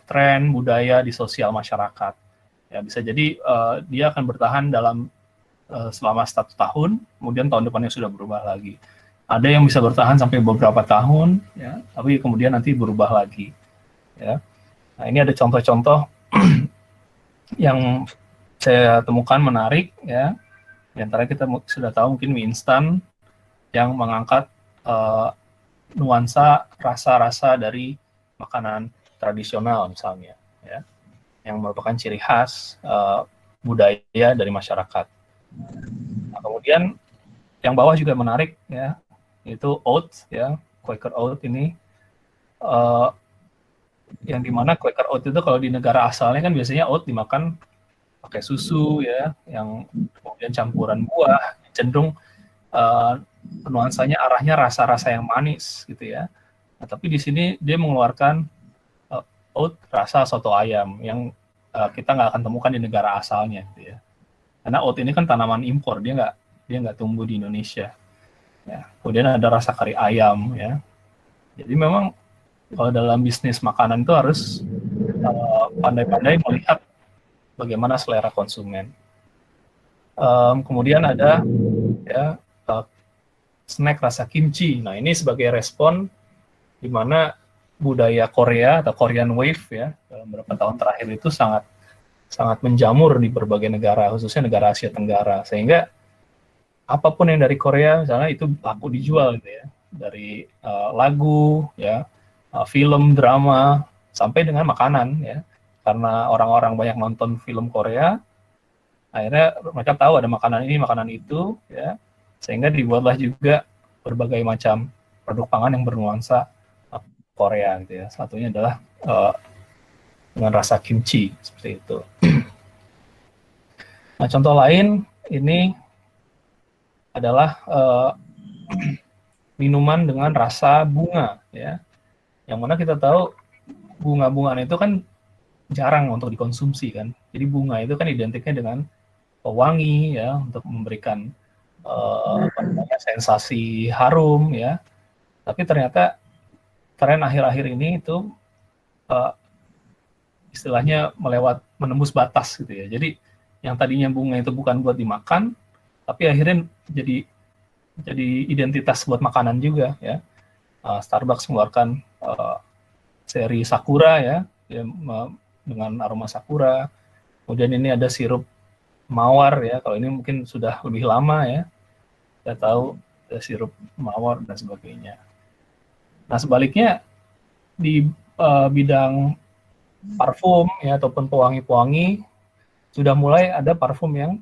tren budaya di sosial masyarakat. Ya, bisa jadi dia akan bertahan dalam selama 1 tahun, kemudian tahun depannya sudah berubah lagi. Ada yang bisa bertahan sampai beberapa tahun, ya, tapi kemudian nanti berubah lagi. Ya. Nah, ini ada contoh-contoh yang saya temukan menarik ya. Di antara kita sudah tahu mungkin mie instan yang mengangkat nuansa rasa-rasa dari makanan tradisional misalnya ya, yang merupakan ciri khas budaya dari masyarakat. Nah, kemudian yang bawah juga menarik ya, yaitu oat ya, Quaker oat ini yang dimana Quaker oat itu kalau di negara asalnya kan biasanya oat dimakan pakai susu ya, yang kemudian campuran buah, cenderung nuansanya arahnya rasa-rasa yang manis gitu ya. Nah, tapi di sini dia mengeluarkan oat rasa soto ayam yang kita nggak akan temukan di negara asalnya gitu ya. Karena oat ini kan tanaman impor, dia nggak tumbuh di Indonesia. Ya. Kemudian ada rasa kari ayam ya. Jadi memang kalau dalam bisnis makanan itu harus pandai-pandai melihat bagaimana selera konsumen. Kemudian ada ya snack rasa kimchi. Nah, ini sebagai respon di mana budaya Korea atau Korean Wave ya dalam beberapa tahun terakhir itu sangat menjamur di berbagai negara, khususnya negara Asia Tenggara, sehingga apapun yang dari Korea misalnya itu laku dijual gitu ya, dari lagu ya, film, drama, sampai dengan makanan ya. Karena orang-orang banyak nonton film Korea, akhirnya mereka tahu ada makanan ini, makanan itu, ya, sehingga dibuatlah juga berbagai macam produk pangan yang bernuansa Korea, gitu ya. Satunya adalah dengan rasa kimchi seperti itu. Nah, contoh lain ini adalah minuman dengan rasa bunga, ya, yang mana kita tahu bunga-bungaan itu kan jarang untuk dikonsumsi kan. Jadi bunga itu kan identiknya dengan pewangi ya, untuk memberikan sensasi harum ya. Tapi ternyata tren akhir-akhir ini itu istilahnya menembus batas gitu ya. Jadi yang tadinya bunga itu bukan buat dimakan, tapi akhirnya jadi identitas buat makanan juga ya. Starbucks mengeluarkan seri Sakura ya, dengan aroma Sakura. Kemudian ini ada sirup mawar ya, kalau ini mungkin sudah lebih lama ya, kita tahu ada sirup mawar dan sebagainya. Nah sebaliknya di bidang parfum ya ataupun pewangi-pewangi sudah mulai ada parfum yang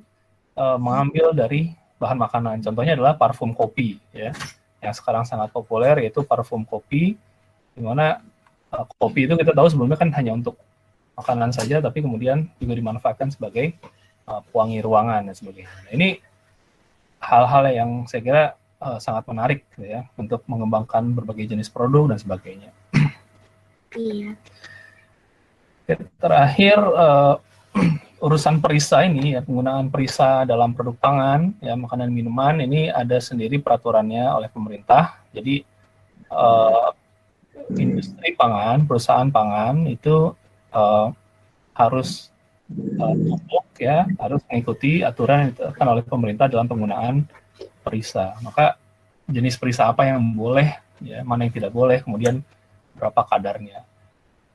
mengambil dari bahan makanan. Contohnya adalah parfum kopi ya, yang sekarang sangat populer yaitu parfum kopi, di mana kopi itu kita tahu sebelumnya kan hanya untuk makanan saja, tapi kemudian juga dimanfaatkan sebagai pewangi ruangan dan sebagainya. Nah, ini hal-hal yang saya kira sangat menarik ya untuk mengembangkan berbagai jenis produk dan sebagainya. Iya. Terakhir urusan perisa ini ya, penggunaan perisa dalam produk pangan ya, makanan minuman ini ada sendiri peraturannya oleh pemerintah. Jadi industri pangan, perusahaan pangan itu harus tunduk ya, harus mengikuti aturan yang ditetapkan oleh pemerintah dalam penggunaan perisa. Maka jenis perisa apa yang boleh ya, mana yang tidak boleh, kemudian berapa kadarnya.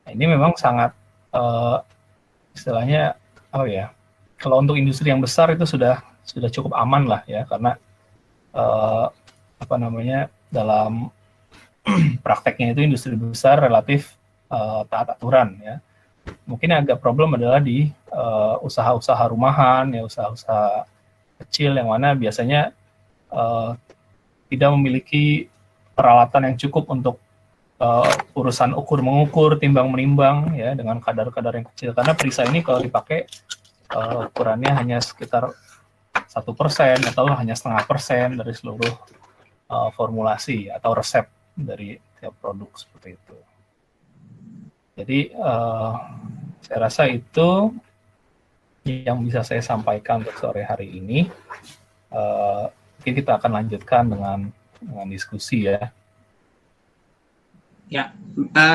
Nah, ini memang sangat istilahnya kalau untuk industri yang besar itu sudah cukup aman lah ya, karena dalam prakteknya itu industri besar relatif taat aturan ya. Mungkin yang agak problem adalah di usaha-usaha rumahan ya, usaha-usaha kecil yang mana biasanya tidak memiliki peralatan yang cukup untuk urusan ukur-mengukur, timbang-menimbang ya dengan kadar-kadar yang kecil, karena perisa ini kalau dipakai ukurannya hanya sekitar 1% atau hanya 0,5% dari seluruh formulasi atau resep dari tiap produk seperti itu. Jadi saya rasa itu yang bisa saya sampaikan untuk sore hari ini. Mungkin kita akan lanjutkan dengan diskusi ya. Ya,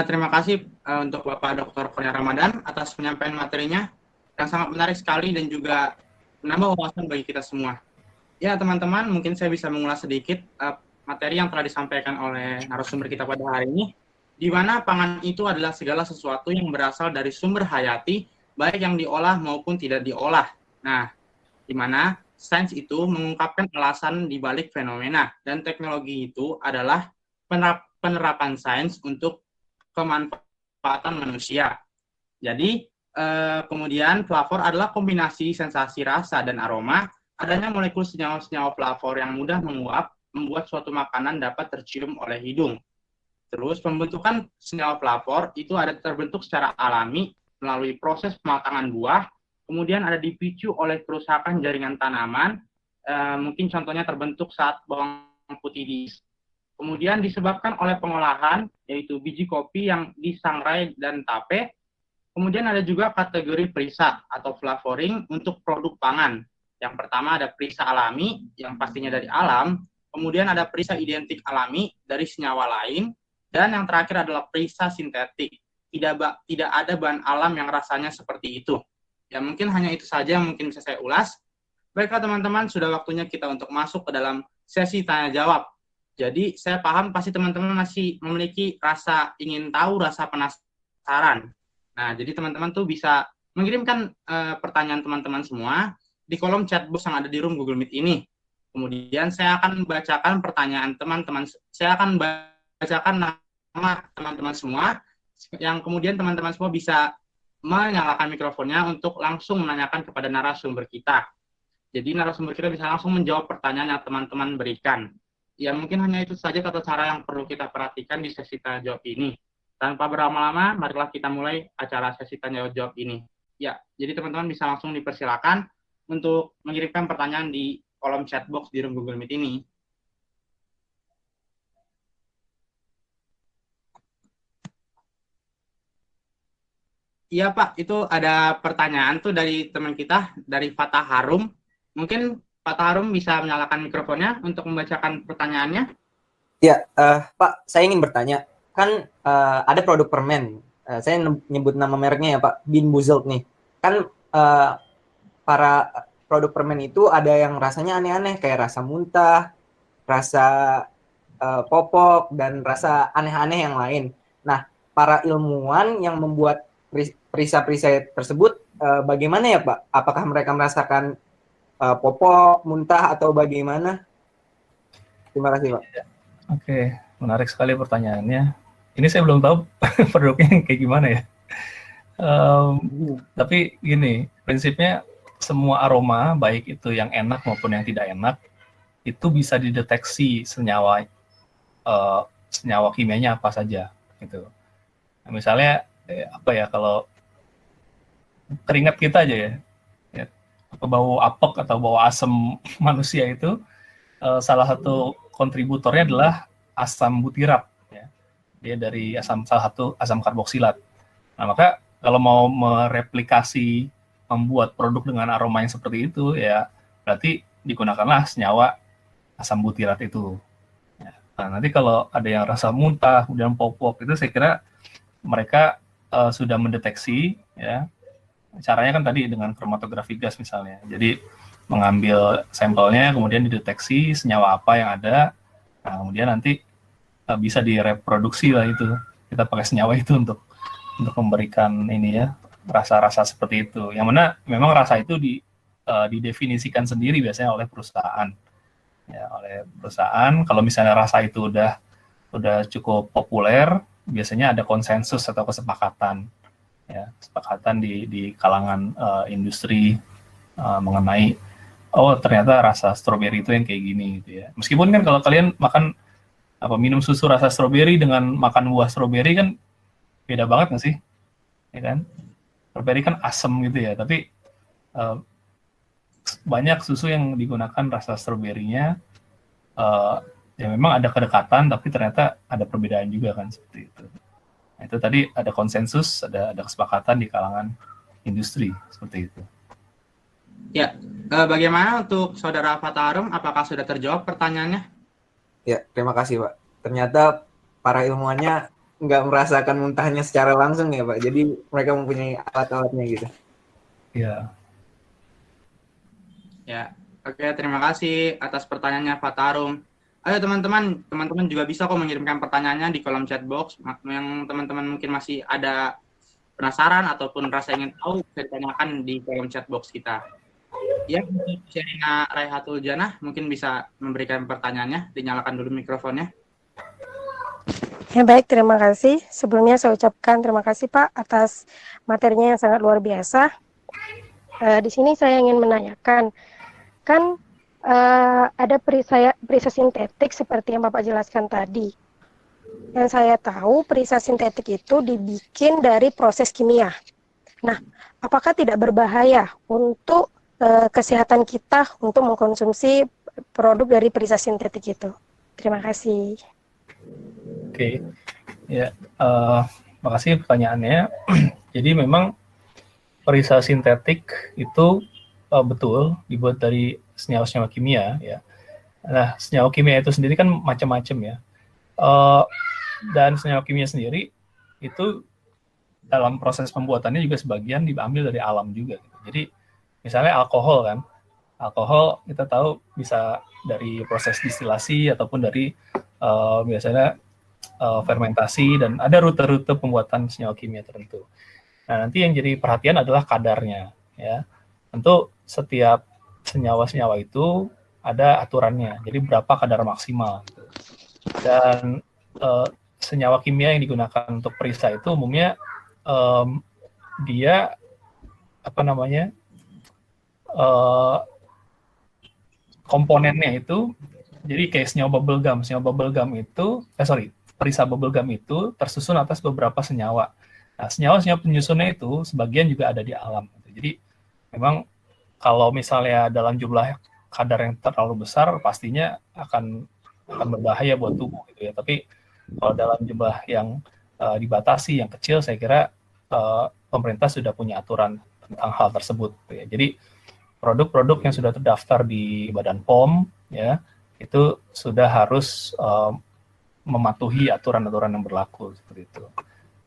terima kasih untuk Bapak Dr. Kurnia Ramadan atas penyampaian materinya yang sangat menarik sekali dan juga menambah wawasan bagi kita semua. Ya, teman-teman, mungkin saya bisa mengulas sedikit materi yang telah disampaikan oleh narasumber kita pada hari ini, di mana pangan itu adalah segala sesuatu yang berasal dari sumber hayati, baik yang diolah maupun tidak diolah. Nah, di mana sains itu mengungkapkan alasan di balik fenomena, dan teknologi itu adalah penerapan sains untuk kemanfaatan manusia. Jadi, kemudian flavor adalah kombinasi sensasi rasa dan aroma, adanya molekul senyawa-senyawa flavor yang mudah menguap, membuat suatu makanan dapat tercium oleh hidung. Terus, pembentukan senyawa flavor itu ada terbentuk secara alami melalui proses pematangan buah, kemudian ada dipicu oleh kerusakan jaringan tanaman, mungkin contohnya terbentuk saat bawang putih diis. Kemudian disebabkan oleh pengolahan, yaitu biji kopi yang disangrai dan tape. Kemudian ada juga kategori perisa atau flavoring untuk produk pangan. Yang pertama ada perisa alami, yang pastinya dari alam. Kemudian ada perisa identik alami dari senyawa lain. Dan yang terakhir adalah perisa sintetik. Tidak ada bahan alam yang rasanya seperti itu. Ya mungkin hanya itu saja yang mungkin bisa saya ulas. Baiklah teman-teman, sudah waktunya kita untuk masuk ke dalam sesi tanya-jawab. Jadi saya paham pasti teman-teman masih memiliki rasa ingin tahu, rasa penasaran. Nah, jadi teman-teman tuh bisa mengirimkan pertanyaan teman-teman semua di kolom chat box yang ada di room Google Meet ini. Kemudian saya akan bacakan pertanyaan teman-teman. Saya akan bacakan nama teman-teman semua, yang kemudian teman-teman semua bisa menyalakan mikrofonnya untuk langsung menanyakan kepada narasumber kita. Jadi narasumber kita bisa langsung menjawab pertanyaan yang teman-teman berikan. Ya mungkin hanya itu saja tata cara yang perlu kita perhatikan di sesi tanya jawab ini. Tanpa berlama-lama, marilah kita mulai acara sesi tanya jawab ini. Ya, jadi teman-teman bisa langsung dipersilakan untuk mengirimkan pertanyaan di kolom chat box di room Google Meet ini. Iya Pak, itu ada pertanyaan tuh dari teman kita, dari Fatah Harum. Mungkin Pak Harum bisa menyalakan mikrofonnya untuk membacakan pertanyaannya. Ya, Pak, saya ingin bertanya. Kan ada produk permen saya nyebut nama mereknya ya Pak, Bean Boozled nih. Kan para produk permen itu ada yang rasanya aneh-aneh, kayak rasa muntah, rasa popok, dan rasa aneh-aneh yang lain. Nah, para ilmuwan yang membuat perisai-perisai tersebut, bagaimana ya Pak? Apakah mereka merasakan popok, muntah, atau bagaimana? Terima kasih Pak. Oke, menarik sekali pertanyaannya. Ini saya belum tahu produknya kayak gimana ya. Tapi gini, prinsipnya semua aroma, baik itu yang enak maupun yang tidak enak, itu bisa dideteksi senyawa kimianya apa saja, gitu. Nah, misalnya apa ya, kalau keringat kita aja ya, bau apek atau bau asam manusia itu salah satu kontributornya adalah asam butirat, ya. Dia dari salah satu asam karboksilat. Nah, maka kalau mau mereplikasi membuat produk dengan aroma yang seperti itu, ya berarti digunakanlah senyawa asam butirat itu. Nah, nanti kalau ada yang rasa muntah, kemudian popok, itu saya kira mereka sudah mendeteksi, ya. Caranya kan tadi dengan kromatografi gas misalnya. Jadi mengambil sampelnya, kemudian dideteksi senyawa apa yang ada, nah, kemudian nanti bisa direproduksi lah itu. Kita pakai senyawa itu untuk memberikan ini ya, rasa-rasa seperti itu. Yang mana memang rasa itu didefinisikan sendiri biasanya oleh perusahaan. Ya, oleh perusahaan. Kalau misalnya rasa itu udah cukup populer, biasanya ada konsensus atau kesepakatan, ya, kesepakatan di kalangan industri mengenai ternyata rasa stroberi itu yang kayak gini gitu ya. Meskipun kan kalau kalian minum susu rasa stroberi dengan makan buah stroberi kan beda banget nggak sih, ya kan? Stroberi kan asam gitu ya, tapi banyak susu yang digunakan rasa stroberinya ya memang ada kedekatan, tapi ternyata ada perbedaan juga kan seperti itu. Nah, itu tadi ada konsensus, ada kesepakatan di kalangan industri seperti itu. Ya, bagaimana untuk Saudara Fatarum? Apakah sudah terjawab pertanyaannya? Ya, terima kasih Pak. Ternyata para ilmuwannya nggak merasakan muntahnya secara langsung ya Pak. Jadi mereka mempunyai alat-alatnya gitu. Ya. Ya, oke, terima kasih atas pertanyaannya Fatarum. Ayo teman-teman juga bisa kok mengirimkan pertanyaannya di kolom chat box. Yang teman-teman mungkin masih ada penasaran ataupun rasa ingin tahu, bisa ditanyakan di kolom chat box kita. Ya, untuk Sherina Raihatul Janah mungkin bisa memberikan pertanyaannya. Dinyalakan dulu mikrofonnya. Ya baik, terima kasih. Sebelumnya saya ucapkan terima kasih Pak atas materinya yang sangat luar biasa. Di sini saya ingin menanyakan, kan ada perisai sintetik seperti yang Bapak jelaskan tadi. Yang saya tahu perisai sintetik itu dibikin dari proses kimia. Nah, apakah tidak berbahaya untuk kesehatan kita untuk mengkonsumsi produk dari perisai sintetik itu? Terima kasih. Oke, ya, makasih pertanyaannya. Jadi memang perisai sintetik itu betul dibuat dari senyawa-senyawa kimia, ya. Nah, senyawa kimia itu sendiri kan macam-macam ya. Dan senyawa kimia sendiri itu dalam proses pembuatannya juga sebagian diambil dari alam juga. Jadi misalnya alkohol kan, alkohol kita tahu bisa dari proses distilasi ataupun dari biasanya fermentasi, dan ada rute-rute pembuatan senyawa kimia tertentu. Nah, nanti yang jadi perhatian adalah kadarnya, ya. Tentu setiap senyawa-senyawa itu ada aturannya, jadi berapa kadar maksimal. Gitu. Dan senyawa kimia yang digunakan untuk perisai itu umumnya dia komponennya itu jadi kayak senyawa bubble gum itu perisai bubble gum itu tersusun atas beberapa senyawa. Nah, senyawa-senyawa penyusunnya itu sebagian juga ada di alam. Jadi memang kalau misalnya dalam jumlah kadar yang terlalu besar pastinya akan berbahaya buat tubuh gitu ya. Tapi kalau dalam jumlah yang dibatasi, yang kecil, saya kira pemerintah sudah punya aturan tentang hal tersebut. Gitu ya. Jadi produk-produk yang sudah terdaftar di Badan POM, ya, itu sudah harus mematuhi aturan-aturan yang berlaku seperti itu.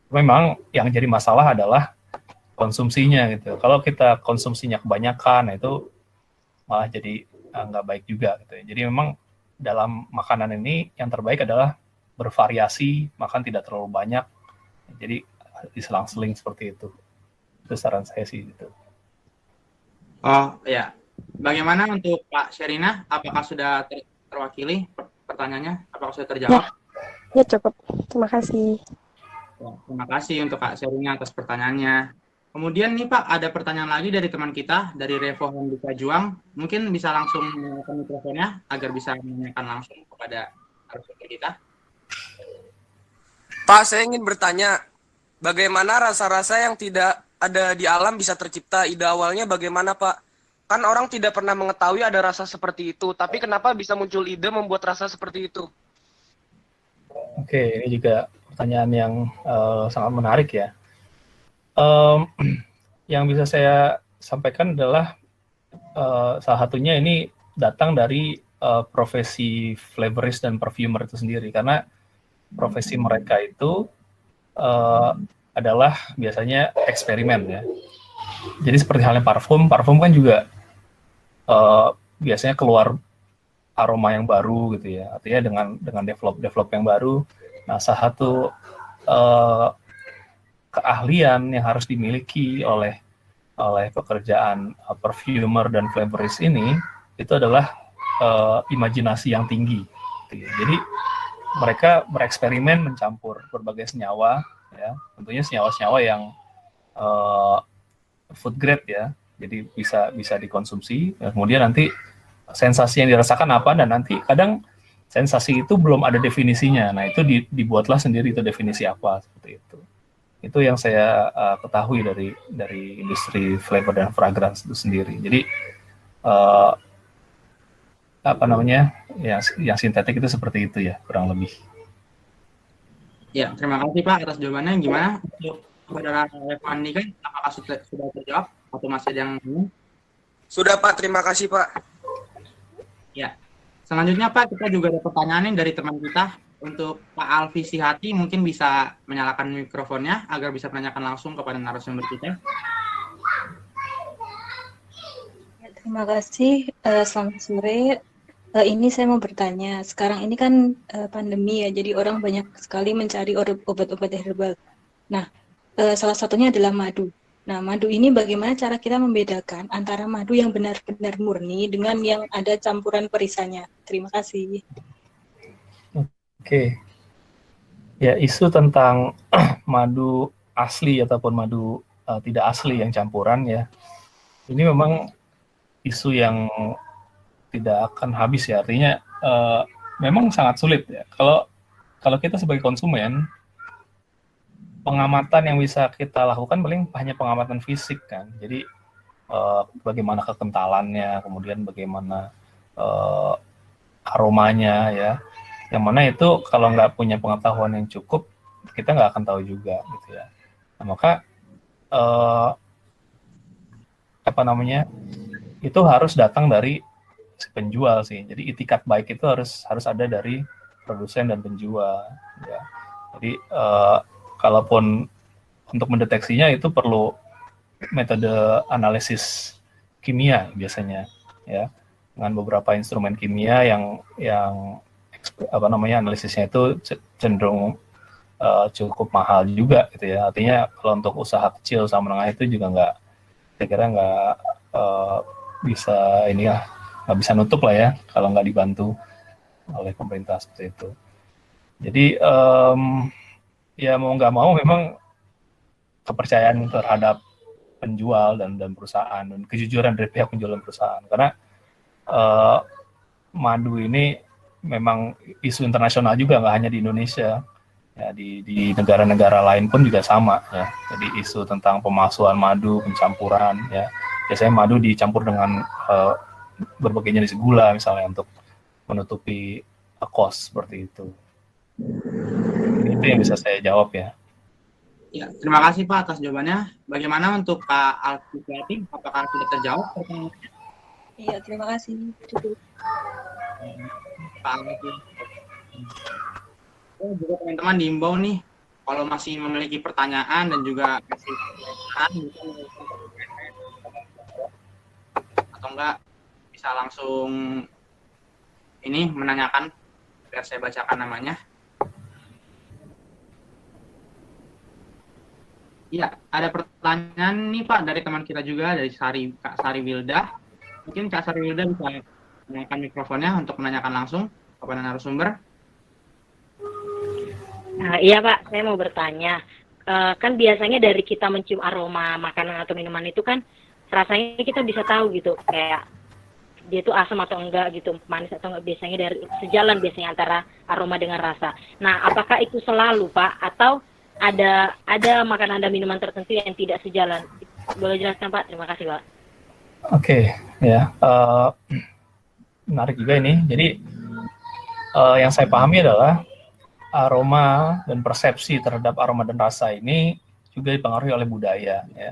Memang yang jadi masalah adalah konsumsinya gitu. Kalau kita konsumsinya kebanyakan, nah itu malah jadi nggak baik juga gitu ya. Jadi memang dalam makanan ini yang terbaik adalah bervariasi, makan tidak terlalu banyak. Jadi diselang-seling seperti itu. Itu saran saya sih gitu. Oh ya, bagaimana untuk Pak Sherina? Apakah sudah terwakili pertanyaannya? Apakah sudah terjawab? Ya cukup. Terima kasih. Ya, terima kasih untuk Kak Sherina atas pertanyaannya. Kemudian nih Pak, ada pertanyaan lagi dari teman kita, dari Revo Handika Juang. Mungkin bisa langsung menyalakan mikrofonnya agar bisa menanyakan langsung kepada narasumber kita. Pak, saya ingin bertanya, bagaimana rasa-rasa yang tidak ada di alam bisa tercipta? Ide awalnya bagaimana, Pak? Kan orang tidak pernah mengetahui ada rasa seperti itu, tapi kenapa bisa muncul ide membuat rasa seperti itu? Oke, ini juga pertanyaan yang sangat menarik ya. Yang bisa saya sampaikan adalah salah satunya ini datang dari profesi flavorist dan perfumer itu sendiri, karena profesi mereka itu adalah biasanya eksperimen ya. Jadi seperti halnya parfum kan juga biasanya keluar aroma yang baru gitu ya. Artinya dengan develop yang baru. Nah, salah satu keahlian yang harus dimiliki oleh pekerjaan perfumer dan flavorist ini itu adalah imajinasi yang tinggi. Gitu ya. Jadi mereka bereksperimen mencampur berbagai senyawa, ya, tentunya senyawa-senyawa yang food grade ya, jadi bisa dikonsumsi. Kemudian nanti sensasi yang dirasakan apa, dan nanti kadang sensasi itu belum ada definisinya. Nah itu dibuatlah sendiri itu definisi apa seperti itu. Itu yang saya ketahui dari industri flavor dan fragrance itu sendiri. Jadi yang sintetik itu seperti itu ya, kurang lebih. Ya, terima kasih Pak atas jawabannya. Gimana untuk saudara Andi kan? Apakah sudah terjawab atau masih ada yang ingin? Sudah, Pak. Terima kasih, Pak. Ya. Selanjutnya Pak, kita juga ada pertanyaan dari teman kita. Untuk Pak Alfi Sihati, mungkin bisa menyalakan mikrofonnya agar bisa menanyakan langsung kepada narasumber kita. Ya, terima kasih. Selamat sore. Ini saya mau bertanya. Sekarang ini kan pandemi ya, jadi orang banyak sekali mencari obat-obat herbal. Nah, salah satunya adalah madu. Nah, madu ini bagaimana cara kita membedakan antara madu yang benar-benar murni dengan yang ada campuran perisanya? Terima kasih. Oke. Ya, isu tentang madu asli ataupun madu tidak asli yang campuran ya. Ini memang isu yang tidak akan habis ya, artinya memang sangat sulit ya. Kalau kita sebagai konsumen, pengamatan yang bisa kita lakukan paling hanya pengamatan fisik kan. Jadi bagaimana kekentalannya, kemudian bagaimana aromanya ya. Yang mana itu kalau nggak punya pengetahuan yang cukup, kita nggak akan tahu juga gitu ya. Nah, maka itu harus datang dari si penjual sih. Jadi itikat baik itu harus ada dari produsen dan penjual. Ya. Jadi kalaupun untuk mendeteksinya itu perlu metode analisis kimia biasanya, ya, dengan beberapa instrumen kimia yang analisisnya itu cenderung cukup mahal juga gitu ya. Artinya kalau untuk usaha kecil sama menengah itu juga saya kira nggak bisa nutup lah ya kalau nggak dibantu oleh pemerintah seperti itu. Jadi ya mau nggak mau memang kepercayaan terhadap penjual dan perusahaan dan kejujuran dari pihak penjual dan perusahaan, karena madu ini memang isu internasional juga, nggak hanya di Indonesia ya, di negara-negara lain pun juga sama ya. Jadi isu tentang pemalsuan madu, pencampuran ya, biasanya madu dicampur dengan berbagai jenis gula misalnya untuk menutupi kos seperti itu. Itu yang bisa saya jawab ya. Ya, terima kasih Pak atas jawabannya. Bagaimana untuk Pak Alfi Sihati? Apakah sudah terjawab pertanyaannya? Iya, terima kasih. Cukup. Pak Alfi. Juga teman-teman diimbau nih, Kalau masih memiliki pertanyaan dan juga kasih saran, mungkin atau enggak bisa langsung ini menanyakan biar saya bacakan namanya. Iya, ada pertanyaan nih Pak dari teman kita juga, dari Kak Sari Wilda. Mungkin Kak Sari Wilda bisa menyalakan mikrofonnya untuk menanyakan langsung kepada narasumber. Nah, iya Pak, saya mau bertanya. Kan biasanya dari kita mencium aroma makanan atau minuman itu kan rasanya kita bisa tahu gitu, kayak dia itu asam atau enggak gitu, manis atau enggak, biasanya dari sejalan biasanya antara aroma dengan rasa. Nah, apakah itu selalu Pak, atau ada makanan dan minuman tertentu yang tidak sejalan? Boleh jelaskan Pak? Terima kasih Pak. Oke, ya, menarik juga ini. Jadi yang saya pahami adalah aroma dan persepsi terhadap aroma dan rasa ini juga dipengaruhi oleh budaya. Ya.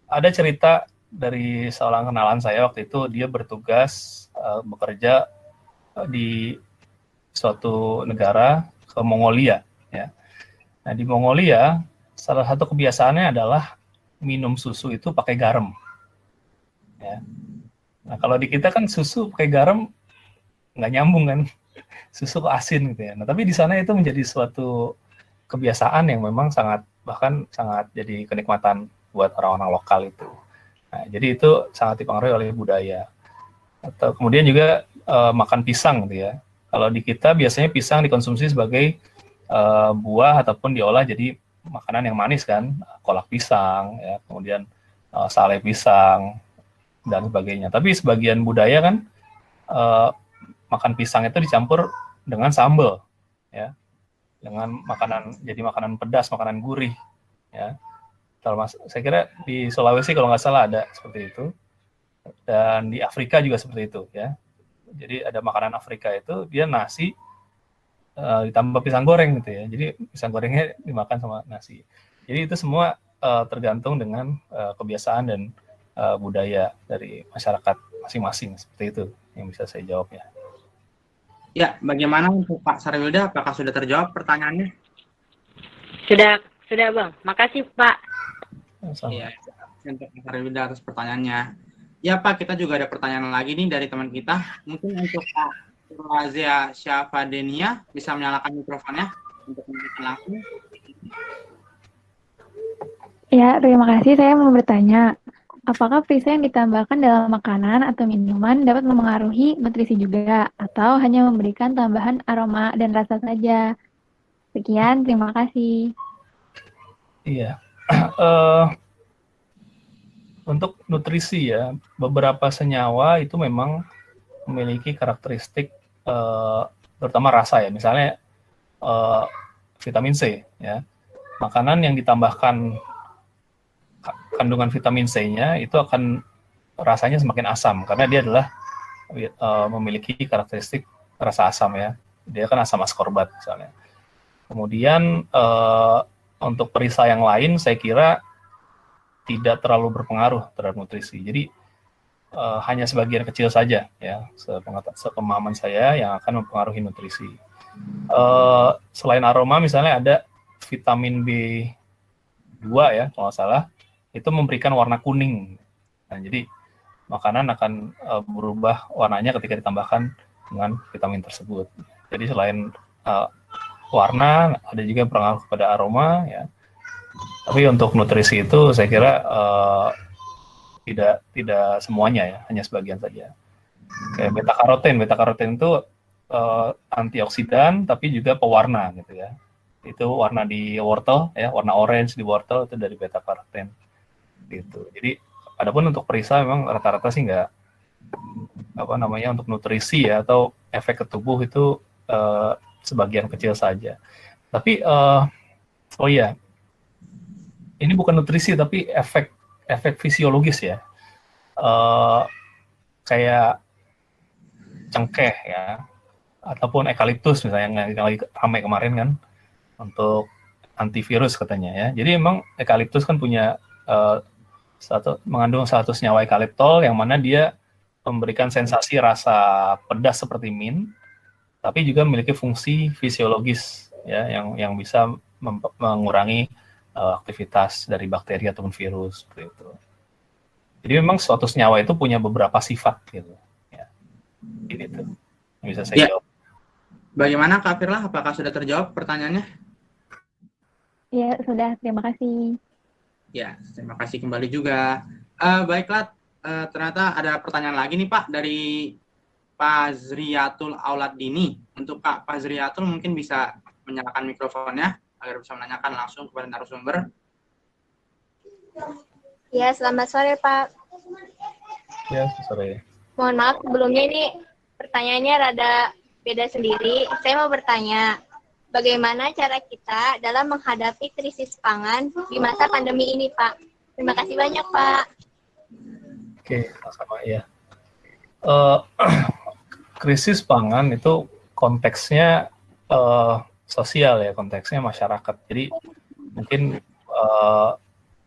Ada cerita dari seorang kenalan saya waktu itu, dia bertugas bekerja di suatu negara ke Mongolia. Ya. Nah, di Mongolia salah satu kebiasaannya adalah minum susu itu pakai garam. Ya. Nah, kalau di kita kan susu pakai garam nggak nyambung kan, susu kok asin gitu ya. Nah, tapi di sana itu menjadi suatu kebiasaan yang memang bahkan sangat jadi kenikmatan buat orang-orang lokal itu. Nah, jadi itu sangat dipengaruhi oleh budaya. Atau kemudian juga makan pisang gitu ya. Kalau di kita biasanya pisang dikonsumsi sebagai buah ataupun diolah jadi makanan yang manis kan, kolak pisang, ya, kemudian sale pisang dan sebagainya. Tapi sebagian budaya kan makan pisang itu dicampur dengan sambal, ya, dengan jadi makanan pedas, makanan gurih, ya. Saya kira di Sulawesi kalau nggak salah ada seperti itu, dan di Afrika juga seperti itu, ya. Jadi ada makanan Afrika itu dia nasi ditambah pisang goreng gitu ya. Jadi pisang gorengnya dimakan sama nasi. Jadi itu semua tergantung dengan kebiasaan dan budaya dari masyarakat masing-masing, seperti itu yang bisa saya jawab ya. Ya, bagaimana untuk Pak Sarwilda? Apakah sudah terjawab pertanyaannya? Sudah Bang. Makasih Pak. Iya, untuk Pak Sarwilda atas pertanyaannya. Ya Pak, kita juga ada pertanyaan lagi nih dari teman kita. Mungkin untuk Pak Razia Syafadenia bisa menyalakan mikrofonnya untuk menanyakan langsung. Ya, terima kasih. Saya mau bertanya, apakah perisa yang ditambahkan dalam makanan atau minuman dapat memengaruhi nutrisi juga, atau hanya memberikan tambahan aroma dan rasa saja? Sekian, terima kasih. Iya. Untuk nutrisi ya, beberapa senyawa itu memang memiliki karakteristik terutama rasa ya. Misalnya vitamin C ya. Makanan yang ditambahkan kandungan vitamin C-nya itu akan rasanya semakin asam karena dia adalah memiliki karakteristik rasa asam ya. Dia kan asam askorbat misalnya. Kemudian untuk perisa yang lain saya kira tidak terlalu berpengaruh terhadap nutrisi. Jadi hanya sebagian kecil saja ya, sepemahaman saya yang akan mempengaruhi nutrisi. Selain aroma misalnya ada vitamin B2 ya kalau nggak salah, itu memberikan warna kuning. Nah, jadi makanan akan berubah warnanya ketika ditambahkan dengan vitamin tersebut. Jadi selain warna ada juga pengaruh pada aroma ya. Tapi untuk nutrisi itu saya kira tidak semuanya ya, hanya sebagian saja. Kayak beta karoten itu antioksidan tapi juga pewarna gitu ya. Itu warna di wortel ya, warna orange di wortel itu dari beta karoten gitu. Jadi adapun untuk perisa memang rata-rata sih nggak untuk nutrisi ya atau efek ke tubuh itu sebagian kecil saja. Tapi oh iya, ini bukan nutrisi tapi efek fisiologis ya. Kayak cengkeh ya, ataupun eukaliptus misalnya yang lagi ramai kemarin kan untuk antivirus katanya ya. Jadi emang eukaliptus kan punya mengandung satu senyawa eukaliptol yang mana dia memberikan sensasi rasa pedas seperti mint, tapi juga memiliki fungsi fisiologis ya yang bisa mengurangi aktivitas dari bakteri ataupun virus seperti itu. Jadi memang suatu senyawa itu punya beberapa sifat gitu. Ya. Ini tuh yang bisa saya jawab. Bagaimana Kak Firla? Apakah sudah terjawab pertanyaannya? Ya, sudah. Terima kasih. Ya, terima kasih kembali juga. Baiklah, ternyata ada pertanyaan lagi nih Pak dari Pak Zriatul Auladini. Untuk Pak Zriatul mungkin bisa menyalakan mikrofonnya agar bisa menanyakan langsung kepada narasumber. Ya, selamat sore Pak. Ya, sore. Mohon maaf sebelumnya ini pertanyaannya rada beda sendiri. Saya mau bertanya, bagaimana cara kita dalam menghadapi krisis pangan di masa pandemi ini, Pak? Terima kasih banyak, Pak. Oke, sama ya. Krisis pangan itu konteksnya sosial ya, konteksnya masyarakat. Jadi mungkin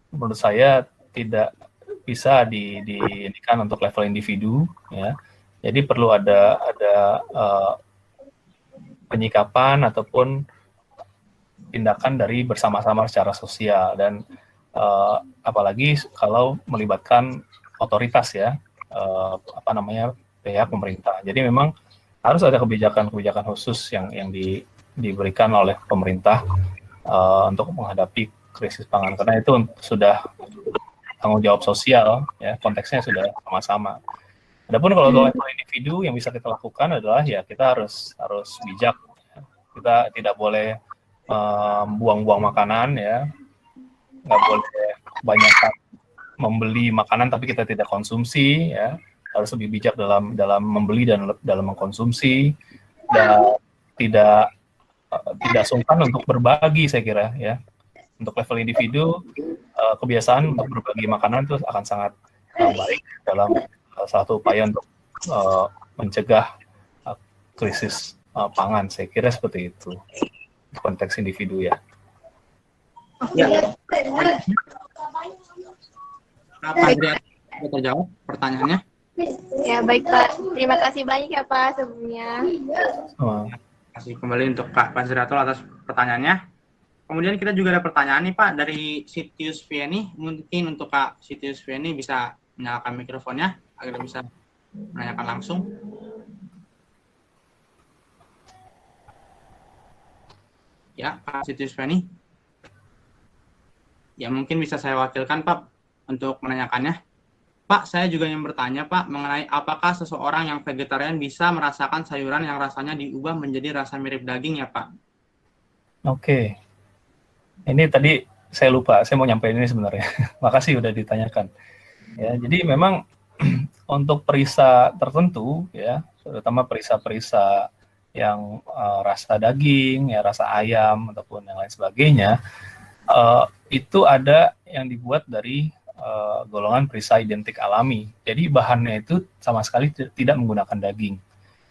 menurut saya tidak bisa diindikan untuk level individu ya. Jadi perlu ada penyikapan ataupun tindakan dari bersama-sama secara sosial dan apalagi kalau melibatkan otoritas ya, pihak pemerintah. Jadi memang harus ada kebijakan khusus yang diberikan oleh pemerintah untuk menghadapi krisis pangan, karena itu sudah tanggung jawab sosial ya, konteksnya sudah sama-sama. Adapun kalau level individu yang bisa kita lakukan adalah ya kita harus bijak. Kita tidak boleh buang-buang makanan ya, nggak boleh banyak membeli makanan tapi kita tidak konsumsi ya. Harus lebih bijak dalam membeli dan dalam mengkonsumsi, dan tidak sungkan untuk berbagi, saya kira ya. Untuk level individu, kebiasaan untuk berbagi makanan itu akan sangat baik dalam satu upaya untuk mencegah krisis pangan. Saya kira seperti itu konteks individu ya. Ya. Pak Adrian, sudah terjawab pertanyaannya? Ya, baik, Pak. Terima kasih banyak ya, Pak, sebelumnya. Terima kasih kembali untuk Pak Zriatul atas pertanyaannya. Kemudian kita juga ada pertanyaan nih Pak dari Sitius Vieni. Mungkin untuk Pak Sitius Vieni bisa menyalakan mikrofonnya agar bisa menanyakan langsung. Ya, Pak Sitius Vieni. Ya, mungkin bisa saya wakilkan Pak untuk menanyakannya. Pak, saya juga ingin bertanya Pak mengenai apakah seseorang yang vegetarian bisa merasakan sayuran yang rasanya diubah menjadi rasa mirip daging ya Pak? Oke. Ini tadi saya lupa, saya mau nyampein ini sebenarnya. Makasih udah ditanyakan. Ya, jadi memang untuk perisa tertentu ya, terutama perisa-perisa yang rasa daging, ya rasa ayam ataupun yang lain sebagainya, itu ada yang dibuat dari golongan perisa identik alami. Jadi bahannya itu sama sekali tidak menggunakan daging.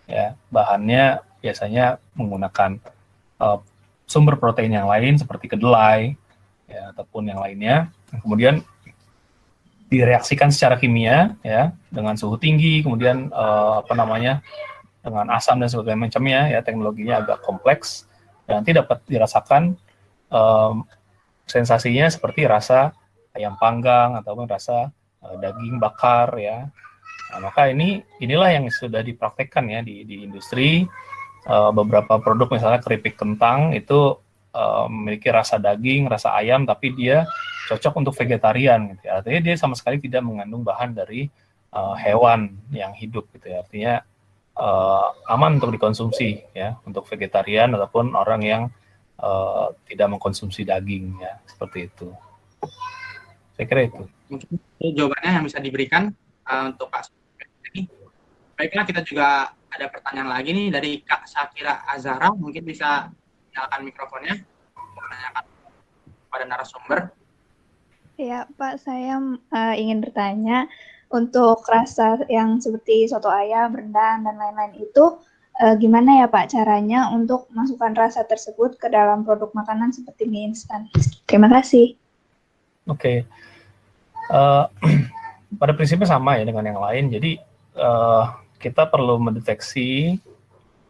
Ya, bahannya biasanya menggunakan sumber protein yang lain seperti kedelai ya, ataupun yang lainnya. Kemudian direaksikan secara kimia ya dengan suhu tinggi, kemudian dengan asam dan sebagainya macamnya ya, teknologinya agak kompleks dan nanti dapat dirasakan sensasinya seperti rasa ayam panggang ataupun rasa daging bakar ya. Nah, maka inilah yang sudah dipraktekkan ya di industri. Beberapa produk misalnya keripik kentang itu memiliki rasa daging, rasa ayam, tapi dia cocok untuk vegetarian gitu ya. Artinya dia sama sekali tidak mengandung bahan dari hewan yang hidup gitu ya. Artinya aman untuk dikonsumsi ya untuk vegetarian ataupun orang yang tidak mengkonsumsi daging ya, seperti itu. Saya kira itu. Mungkin jawabannya yang bisa diberikan untuk Pak ini. Baiklah, kita juga ada pertanyaan lagi nih dari Kak Syakira Azhara. Mungkin bisa nyalakan mikrofonnya untuk menanyakan pada narasumber. Ya, Pak, saya ingin bertanya, untuk rasa yang seperti soto ayam, rendang, dan lain-lain itu, gimana ya Pak caranya untuk masukkan rasa tersebut ke dalam produk makanan seperti mie instan? Terima kasih. Oke. Pada prinsipnya sama ya dengan yang lain. Jadi kita perlu mendeteksi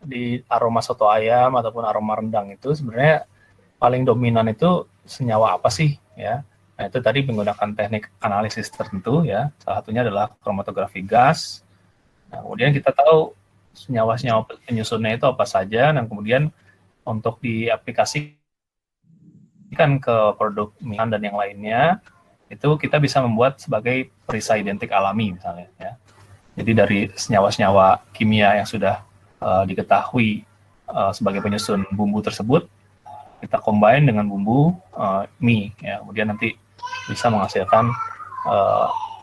di aroma soto ayam ataupun aroma rendang itu sebenarnya paling dominan itu senyawa apa sih ya? Nah, itu tadi menggunakan teknik analisis tertentu ya. Salah satunya adalah kromatografi gas. Nah, kemudian kita tahu senyawa-senyawa penyusunnya itu apa saja, dan kemudian untuk diaplikasikan ke produk minuman dan yang lainnya, itu kita bisa membuat sebagai perisai identik alami misalnya ya. Jadi dari senyawa-senyawa kimia yang sudah diketahui sebagai penyusun bumbu tersebut, kita combine dengan bumbu mie ya. Kemudian nanti bisa menghasilkan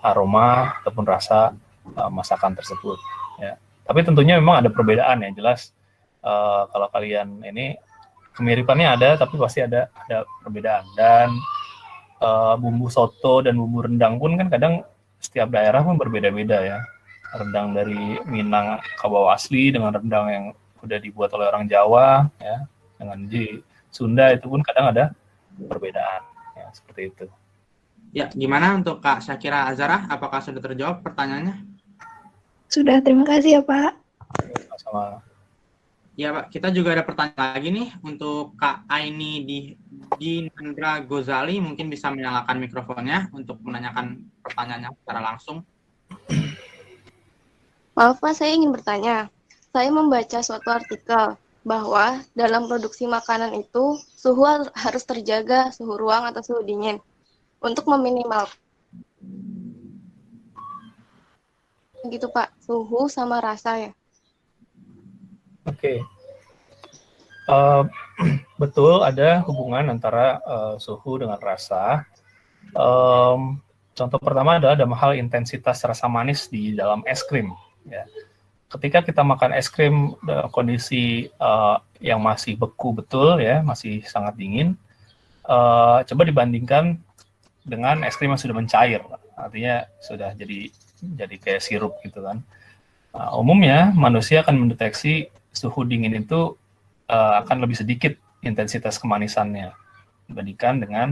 aroma ataupun rasa masakan tersebut ya. Tapi tentunya memang ada perbedaan ya, jelas kalau kalian ini kemiripannya ada, tapi pasti ada perbedaan. Dan bumbu soto dan bumbu rendang pun kan kadang setiap daerah pun berbeda-beda ya. Rendang dari Minang Kabau asli dengan rendang yang udah dibuat oleh orang Jawa ya, dengan di Sunda itu pun kadang ada perbedaan ya, seperti itu. Ya, gimana untuk Kak Syakira Azara? Apakah sudah terjawab pertanyaannya? Sudah, terima kasih ya Pak. Sama. Ya Pak, kita juga ada pertanyaan lagi nih untuk Kak Aini di Nandra Gozali, mungkin bisa menyalakan mikrofonnya untuk menanyakan pertanyaannya secara langsung. Maaf Pak, saya ingin bertanya. Saya membaca suatu artikel bahwa dalam produksi makanan itu suhu harus terjaga, suhu ruang atau suhu dingin, untuk meminimal gitu Pak, suhu sama rasa ya. Oke. Betul ada hubungan antara suhu dengan rasa. Contoh pertama adalah dalam hal intensitas rasa manis di dalam es krim ya. Ketika kita makan es krim dalam kondisi yang masih beku betul ya, masih sangat dingin, coba dibandingkan dengan es krim yang sudah mencair, artinya sudah jadi kayak sirup gitu kan. Umumnya manusia akan mendeteksi suhu dingin itu akan lebih sedikit intensitas kemanisannya dibandingkan dengan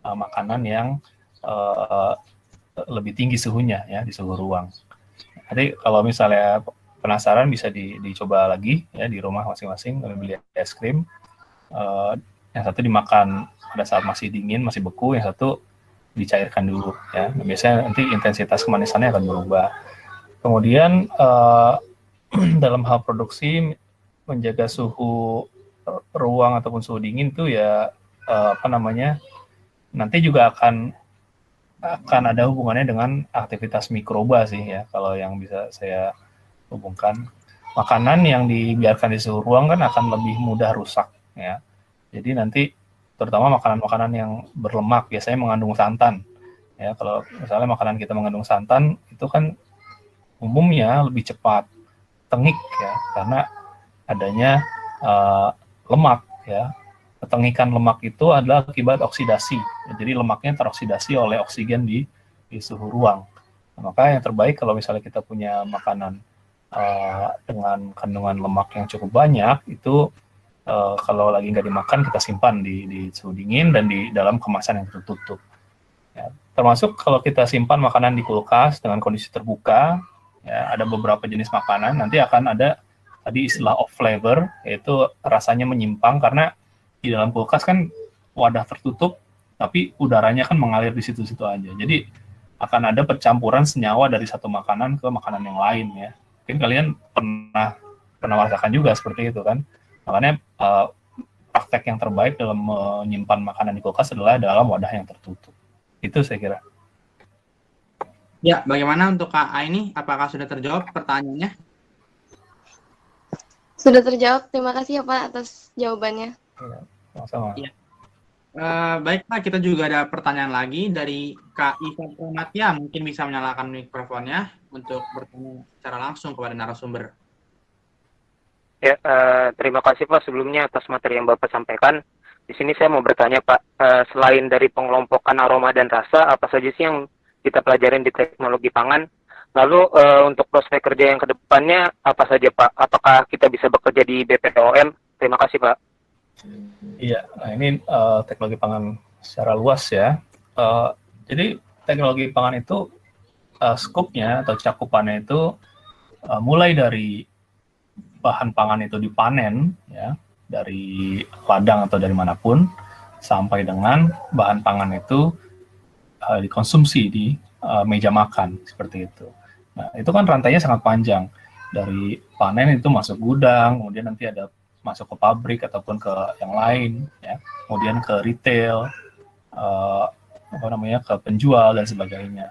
makanan yang lebih tinggi suhunya ya, di suhu ruang. Jadi kalau misalnya penasaran bisa dicoba lagi ya di rumah masing-masing, beli es krim. Yang satu dimakan pada saat masih dingin, masih beku, yang satu dicairkan dulu ya. Nah, biasanya nanti intensitas kemanisannya akan berubah. Kemudian dalam hal produksi menjaga suhu ruang ataupun suhu dingin itu ya nanti juga akan ada hubungannya dengan aktivitas mikroba sih ya, kalau yang bisa saya hubungkan. Makanan yang dibiarkan di suhu ruang kan akan lebih mudah rusak ya. Jadi nanti terutama makanan-makanan yang berlemak biasanya mengandung santan ya. Kalau misalnya makanan kita mengandung santan itu kan umumnya lebih cepat tengik ya, karena adanya lemak ya. Ketengikan lemak itu adalah akibat oksidasi. Jadi lemaknya teroksidasi oleh oksigen di suhu ruang. Nah, maka yang terbaik kalau misalnya kita punya makanan dengan kandungan lemak yang cukup banyak, itu kalau lagi nggak dimakan kita simpan di suhu dingin dan di dalam kemasan yang tertutup. Ya, termasuk kalau kita simpan makanan di kulkas dengan kondisi terbuka, ya, ada beberapa jenis makanan nanti akan ada tadi istilah off flavor, yaitu rasanya menyimpang karena di dalam kulkas kan wadah tertutup, tapi udaranya kan mengalir di situ-situ aja. Jadi akan ada percampuran senyawa dari satu makanan ke makanan yang lain ya. Mungkin kalian pernah merasakan juga seperti itu kan. Makanya praktek yang terbaik dalam menyimpan makanan di kulkas adalah dalam wadah yang tertutup. Itu saya kira. Ya, bagaimana untuk Kak Aini? Apakah sudah terjawab pertanyaannya? Sudah terjawab, terima kasih ya Pak atas jawabannya. Ya, sama-sama. Ya. Baik Pak, kita juga ada pertanyaan lagi dari Kak Iva Pramatia. Mungkin bisa menyalakan mikrofonnya untuk bertanya secara langsung kepada narasumber. Ya, terima kasih Pak sebelumnya atas materi yang Bapak sampaikan. Di sini saya mau bertanya Pak, selain dari pengelompokan aroma dan rasa, apa saja sih yang kita pelajarin di teknologi pangan? Lalu untuk prospek kerja yang kedepannya apa saja Pak? Apakah kita bisa bekerja di BPOM? Terima kasih Pak. Iya, nah ini teknologi pangan secara luas ya. Jadi teknologi pangan itu skopnya atau cakupannya itu mulai dari bahan pangan itu dipanen ya dari ladang atau dari manapun sampai dengan bahan pangan itu dikonsumsi di meja makan seperti itu. Nah, itu kan rantainya sangat panjang. Dari panen itu masuk gudang, kemudian nanti ada masuk ke pabrik ataupun ke yang lain, ya. Kemudian ke retail, ke penjual dan sebagainya.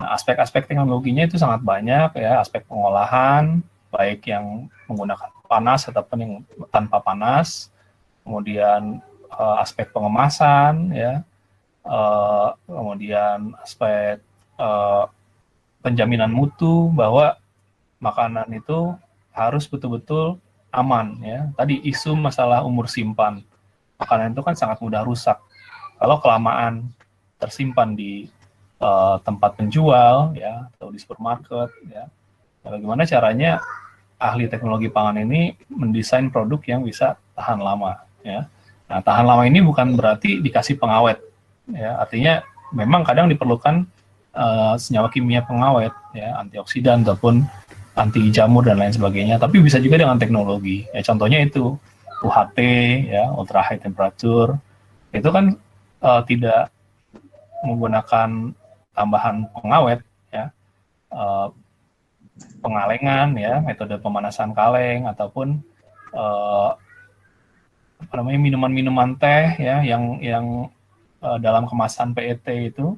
Nah, aspek-aspek teknologinya itu sangat banyak ya, aspek pengolahan, baik yang menggunakan panas ataupun yang tanpa panas, kemudian aspek pengemasan, ya, kemudian aspek penjaminan mutu bahwa makanan itu harus betul-betul aman ya. Tadi isu masalah umur simpan. Makanan itu kan sangat mudah rusak. Kalau kelamaan tersimpan di tempat penjual ya atau di supermarket ya. Bagaimana caranya ahli teknologi pangan ini mendesain produk yang bisa tahan lama ya. Nah, tahan lama ini bukan berarti dikasih pengawet ya. Artinya memang kadang diperlukan senyawa kimia pengawet ya, antioksidan ataupun anti jamur dan lain sebagainya, tapi bisa juga dengan teknologi. Ya, contohnya itu UHT ya, ultra high temperature. Itu kan tidak menggunakan tambahan pengawet ya. Pengalengan ya, metode pemanasan kaleng ataupun minuman-minuman teh ya yang dalam kemasan PET itu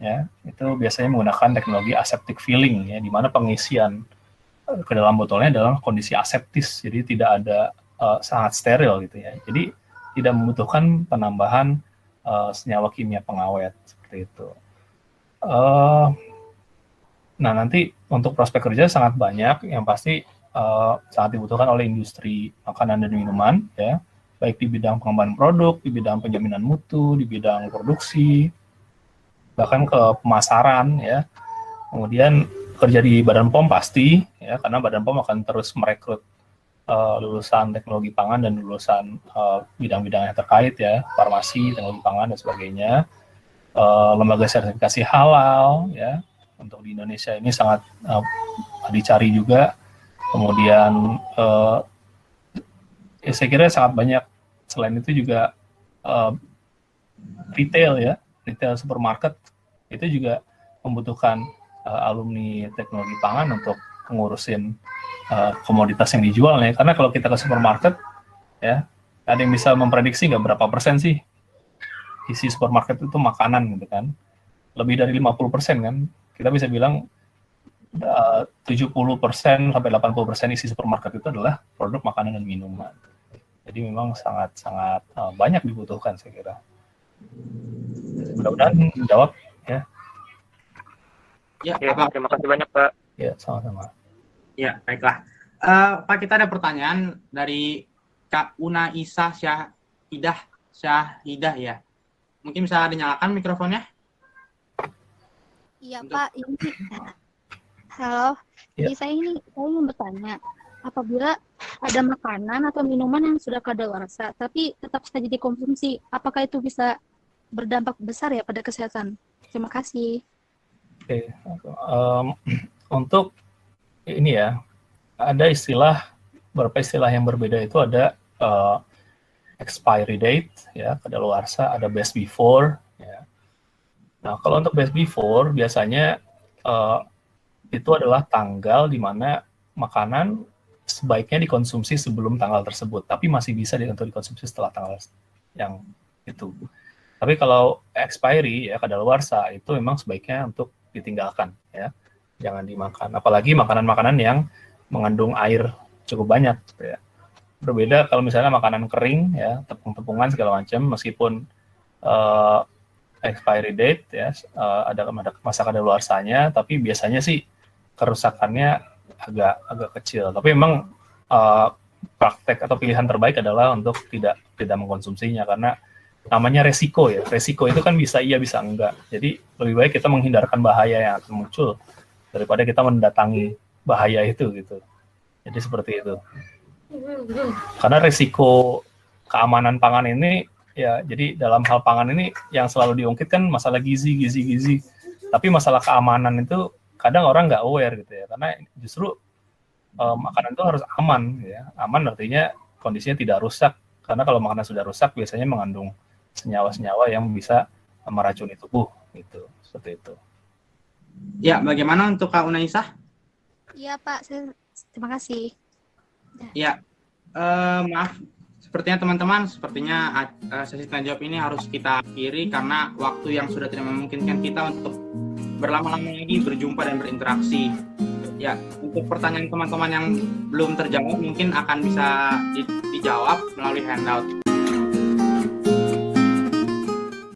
ya, itu biasanya menggunakan teknologi aseptic filling ya, di mana pengisian ke dalam botolnya dalam kondisi aseptis, jadi tidak ada sangat steril gitu ya. Jadi tidak membutuhkan penambahan senyawa kimia pengawet seperti itu. Nah, nanti untuk prospek kerja sangat banyak, yang pasti sangat dibutuhkan oleh industri makanan dan minuman ya, baik di bidang pengembangan produk, di bidang penjaminan mutu, di bidang produksi, bahkan ke pemasaran ya. Kemudian kerja di Badan POM pasti ya, karena Badan POM akan terus merekrut lulusan teknologi pangan dan lulusan bidang-bidang yang terkait ya, farmasi, teknologi pangan dan sebagainya. Lembaga sertifikasi halal ya, untuk di Indonesia ini sangat dicari juga. Kemudian saya kira sangat banyak. Selain itu juga retail ya, retail supermarket itu juga membutuhkan alumni teknologi pangan untuk ngurusin komoditas yang dijual ya. Karena kalau kita ke supermarket ya, ada yang bisa memprediksi nggak berapa persen sih isi supermarket itu makanan gitu kan. Lebih dari 50% kan. Kita bisa bilang 70% sampai 80% isi supermarket itu adalah produk makanan dan minuman. Jadi memang sangat banyak dibutuhkan saya kira. Mudah-mudahan menjawab ya. Ya, terima kasih banyak Pak. Ya, sama-sama. Ya, baiklah. Pak, kita ada pertanyaan dari Kak Una Isa Syahidah ya. Mungkin bisa dinyalakan mikrofonnya? Iya Pak, ini halo. Ya. Jadi saya ingin bertanya, apabila ada makanan atau minuman yang sudah kadaluarsa tapi tetap saja dikonsumsi, apakah itu bisa berdampak besar ya pada kesehatan? Terima kasih. Oke, untuk ini ya, ada beberapa istilah yang berbeda itu ada expiry date ya, kadaluarsa, ada best before ya. Nah, kalau untuk best before biasanya itu adalah tanggal di mana makanan sebaiknya dikonsumsi sebelum tanggal tersebut, tapi masih bisa untuk dikonsumsi setelah tanggal yang itu. Tapi kalau expiry ya, kadaluarsa, itu memang sebaiknya untuk ditinggalkan ya, jangan dimakan. Apalagi makanan-makanan yang mengandung air cukup banyak ya. Berbeda kalau misalnya makanan kering ya, tepung-tepungan segala macam, meskipun expiry date ya, ada masa kadaluarsanya, tapi biasanya sih kerusakannya agak kecil. Tapi memang praktek atau pilihan terbaik adalah untuk tidak mengkonsumsinya, karena namanya resiko ya. Resiko itu kan bisa iya bisa enggak. Jadi lebih baik kita menghindarkan bahaya yang akan muncul daripada kita mendatangi bahaya itu gitu. Jadi seperti itu. Karena resiko keamanan pangan ini ya, jadi dalam hal pangan ini yang selalu diungkit kan masalah gizi. Tapi masalah keamanan itu kadang orang nggak aware gitu ya. Karena justru makanan itu harus aman, ya. Aman artinya kondisinya tidak rusak, karena kalau makanan sudah rusak biasanya mengandung senyawa-senyawa yang bisa meracuni tubuh, gitu, seperti itu. Ya, bagaimana untuk Kak Unaisah? Iya Pak, terima kasih. Ya, maaf, sepertinya teman-teman, sesi tanya jawab ini harus kita akhiri karena waktu yang sudah tidak memungkinkan kita untuk berlama-lama lagi berjumpa dan berinteraksi. Ya, untuk pertanyaan teman-teman yang belum terjawab mungkin akan bisa dijawab melalui handout.